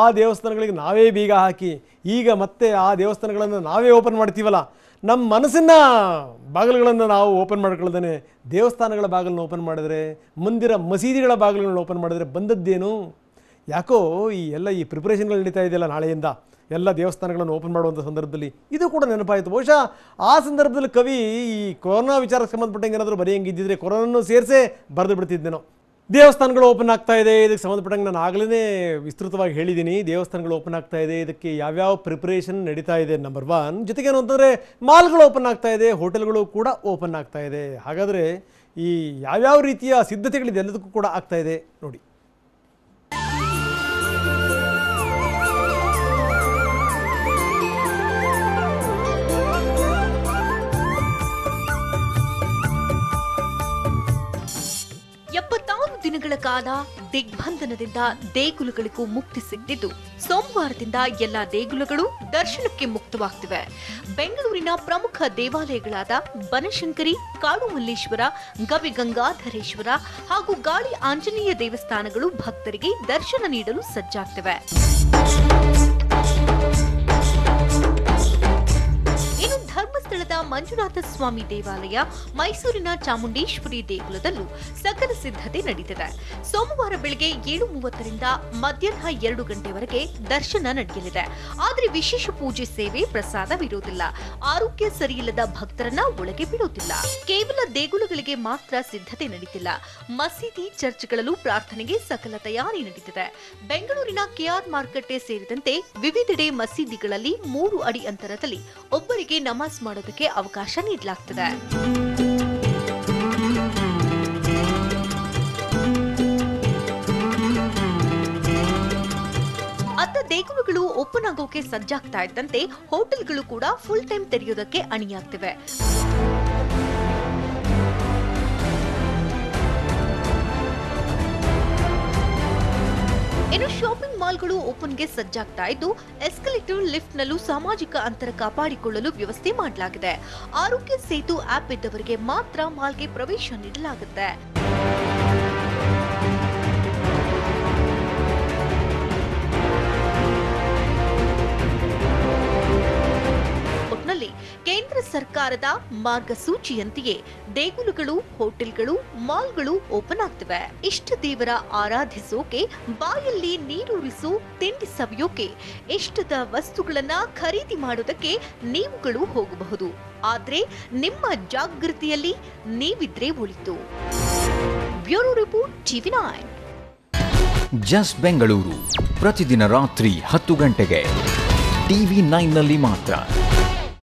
ಆ ದೇವಸ್ಥಾನಗಳಿಗೆ ನಾವೇ ಬೀಗ ಹಾಕಿ ಈಗ ಮತ್ತೆ ಆ ದೇವಸ್ಥಾನಗಳನ್ನು ನಾವೇ ಓಪನ್ ಮಾಡ್ತೀವಲ್ಲ, ನಮ್ಮ ಮನಸ್ಸಿನ ಬಾಗಿಲುಗಳನ್ನು ನಾವು ಓಪನ್ ಮಾಡ್ಕೊಳ್ದೇ ದೇವಸ್ಥಾನಗಳ ಬಾಗಿಲನ್ನು ಓಪನ್ ಮಾಡಿದ್ರೆ, ಮಂದಿರ ಮಸೀದಿಗಳ ಬಾಗಿಲುಗಳನ್ನ ಓಪನ್ ಮಾಡಿದ್ರೆ ಬಂದದ್ದೇನು? ಯಾಕೋ ಈ ಪ್ರಿಪ್ರೇಷನ್ಗಳು ನಡೀತಾ ಇದೆಯಲ್ಲ, ನಾಳೆಯಿಂದ ಎಲ್ಲ ದೇವಸ್ಥಾನಗಳನ್ನು ಓಪನ್ ಮಾಡುವಂಥ ಸಂದರ್ಭದಲ್ಲಿ ಇದು ಕೂಡ ನೆನಪಾಯಿತು. ಬಹುಶಃ ಆ ಸಂದರ್ಭದಲ್ಲಿ ಕವಿ ಈ ಕೊರೋನಾ ವಿಚಾರಕ್ಕೆ ಸಂಬಂಧಪಟ್ಟಂಗೆ ಏನಾದರೂ ಬರೆಯಂಗಿದ್ದಿದ್ರೆ ಕೊರೋನಾನು ಸೇರಿಸೇ ಬರೆದು ಬಿಡ್ತಿದ್ದೇನೋ. ದೇವಸ್ಥಾನಗಳು ಓಪನ್ ಆಗ್ತಾ ಇದೆ, ಇದಕ್ಕೆ ಸಂಬಂಧಪಟ್ಟಂಗೆ ನಾನು ಆಗಲೇ ವಿಸ್ತೃತವಾಗಿ ಹೇಳಿದ್ದೀನಿ. ದೇವಸ್ಥಾನಗಳು ಓಪನ್ ಆಗ್ತಾ ಇದೆ, ಇದಕ್ಕೆ ಯಾವ್ಯಾವ ಪ್ರಿಪ್ರೇಷನ್ ನಡೀತಾ ಇದೆ ನಂಬರ್ 1. ಜೊತೆಗೇನು ಅಂತಂದರೆ ಮಾಲ್ಗಳು ಓಪನ್ ಆಗ್ತಾ ಇದೆ, ಹೋಟೆಲ್ಗಳು ಕೂಡ ಓಪನ್ ಆಗ್ತಾ ಇದೆ. ಹಾಗಾದರೆ ಈ ಯಾವ್ಯಾವ ರೀತಿಯ ಸಿದ್ಧತೆಗಳಿದೆ ಎಲ್ಲದಕ್ಕೂ ಕೂಡ ಆಗ್ತಾ ಇದೆ ನೋಡಿ. ದಿನಗಳ ಕಾಲ ದಿಗ್ಬಂಧನದಿಂದ ದೇಗುಲಗಳಿಗೂ ಮುಕ್ತಿ ಸಿಕ್ಕಿದ್ದು ಸೋಮವಾರದಿಂದ ಎಲ್ಲಾ ದೇಗುಲಗಳು ದರ್ಶನಕ್ಕೆ ಮುಕ್ತವಾಗ್ತಿವೆ. ಬೆಂಗಳೂರಿನ ಪ್ರಮುಖ ದೇವಾಲಯಗಳಾದ ಬನಶಂಕರಿ, ಕಾಡುಮಲ್ಲೇಶ್ವರ, ಗವಿಗಂಗಾಧರೇಶ್ವರ ಹಾಗೂ ಗಾಳಿ ಆಂಜನೇಯ ದೇವಸ್ಥಾನಗಳು ಭಕ್ತರಿಗೆ ದರ್ಶನ ನೀಡಲು ಸಜ್ಜಾಗ್ತಿವೆ. ಇನ್ನು ಧರ್ಮಸ್ಥಳದ ಮಂಜುನಾಥ ಸ್ವಾಮಿ ದೇವಾಲಯ, ಮೈಸೂರಿನ ಚಾಮುಂಡೇಶ್ವರಿ ದೇಗುಲದಲ್ಲೂ ಸಕಲ ಸಿದ್ಧತೆ ನಡೆದಿದೆ. ಸೋಮವಾರ ಬೆಳಗ್ಗೆ 7:30ರಿಂದ ಮಧ್ಯಾಹ್ನ 2 ಗಂಟೆವರೆಗೆ ದರ್ಶನ ನಡೆಯಲಿದೆ. ಆದರೆ ವಿಶೇಷ ಪೂಜೆ, ಸೇವೆ, ಪ್ರಸಾದವಿರುವುದಿಲ್ಲ. ಆರೋಗ್ಯ ಸರಿಯಿಲ್ಲದ ಭಕ್ತರನ್ನ ಒಳಗೆ ಬಿಡುವುದಿಲ್ಲ. ಕೇವಲ ದೇಗುಲಗಳಿಗೆ ಮಾತ್ರ ಸಿದ್ಧತೆ ನಡೆದಿಲ್ಲ. ಮಸೀದಿ, ಚರ್ಚ್ಗಳಲ್ಲೂ ಪ್ರಾರ್ಥನೆಗೆ ಸಕಲ ತಯಾರಿ ನಡೆದಿದೆ. ಬೆಂಗಳೂರಿನ ಕೆಆರ್ ಮಾರುಕಟ್ಟೆ ಸೇರಿದಂತೆ ವಿವಿಧೆಡೆ ಮಸೀದಿಗಳಲ್ಲಿ 3 ಅಡಿ ಅಂತರದಲ್ಲಿ ಒಬ್ಬರಿಗೆ ನಮಾಜ್ ಮಾಡೋದಕ್ಕೆ ಅವಕಾಶ ನೀಡಲಾಗ್ತದೆ. ಅತ್ತ ದೇಗುಲಗಳು ಓಪನ್ ಆಗೋಕೆ ಸಜ್ಜಾಗ್ತಾ ಇದ್ದಂತೆ ಹೋಟೆಲ್ಗಳು ಕೂಡ ಫುಲ್ ಟೈಮ್ ತೆರೆಯೋದಕ್ಕೆ ಅಣಿಯಾಗ್ತಿವೆ. ಇನ್ನು ಶಾಪಿಂಗ್ ಮಾಲ್ಗಳು ಓಪನ್ಗೆ ಸಜ್ಜಾಗ್ತಾ ಇದ್ದು ಎಸ್ಕಲೇಟರ್, ಲಿಫ್ಟ್ ನಲ್ಲೂ ಸಾಮಾಜಿಕ ಅಂತರ ಕಾಪಾಡಿಕೊಳ್ಳಲು ವ್ಯವಸ್ಥೆ ಮಾಡಲಾಗಿದೆ. ಆರೋಗ್ಯ ಸೇತು ಆಪ್ ಇದ್ದವರಿಗೆ ಮಾತ್ರ ಮಾಲ್ಗೆ ಪ್ರವೇಶ ನೀಡಲಾಗುತ್ತೆ. ಸರ್ಕಾರದ ಮಾರ್ಗಸೂಚಿಯಂತೆಯೇ ದೇಗುಲಗಳು, ಹೋಟೆಲ್ಗಳು, ಮಾಲ್ಗಳು ಓಪನ್ ಆಗ್ತಿವೆ. ಇಷ್ಟ ದೇವರ ಆರಾಧಿಸೋಕೆ, ಬಾಯಲ್ಲಿ ನೀರೂರಿಸೋ, ತಿಂಡಿ ಸವಿಯೋಕೆ, ಇಷ್ಟದ ವಸ್ತುಗಳನ್ನ ಖರೀದಿ ಮಾಡೋದಕ್ಕೆ ನೀವುಗಳು ಹೋಗಬಹುದು. ಆದ್ರೆ ನಿಮ್ಮ ಜಾಗೃತಿಯಲ್ಲಿ ನೀವಿದ್ರೆ ಒಳಿತು. Bureau report, TV9. Just Bengaluru ಪ್ರತಿದಿನ ರಾತ್ರಿ 10 ಗಂಟೆಗೆ TV9ನಲ್ಲಿ ಮಾತ್ರ.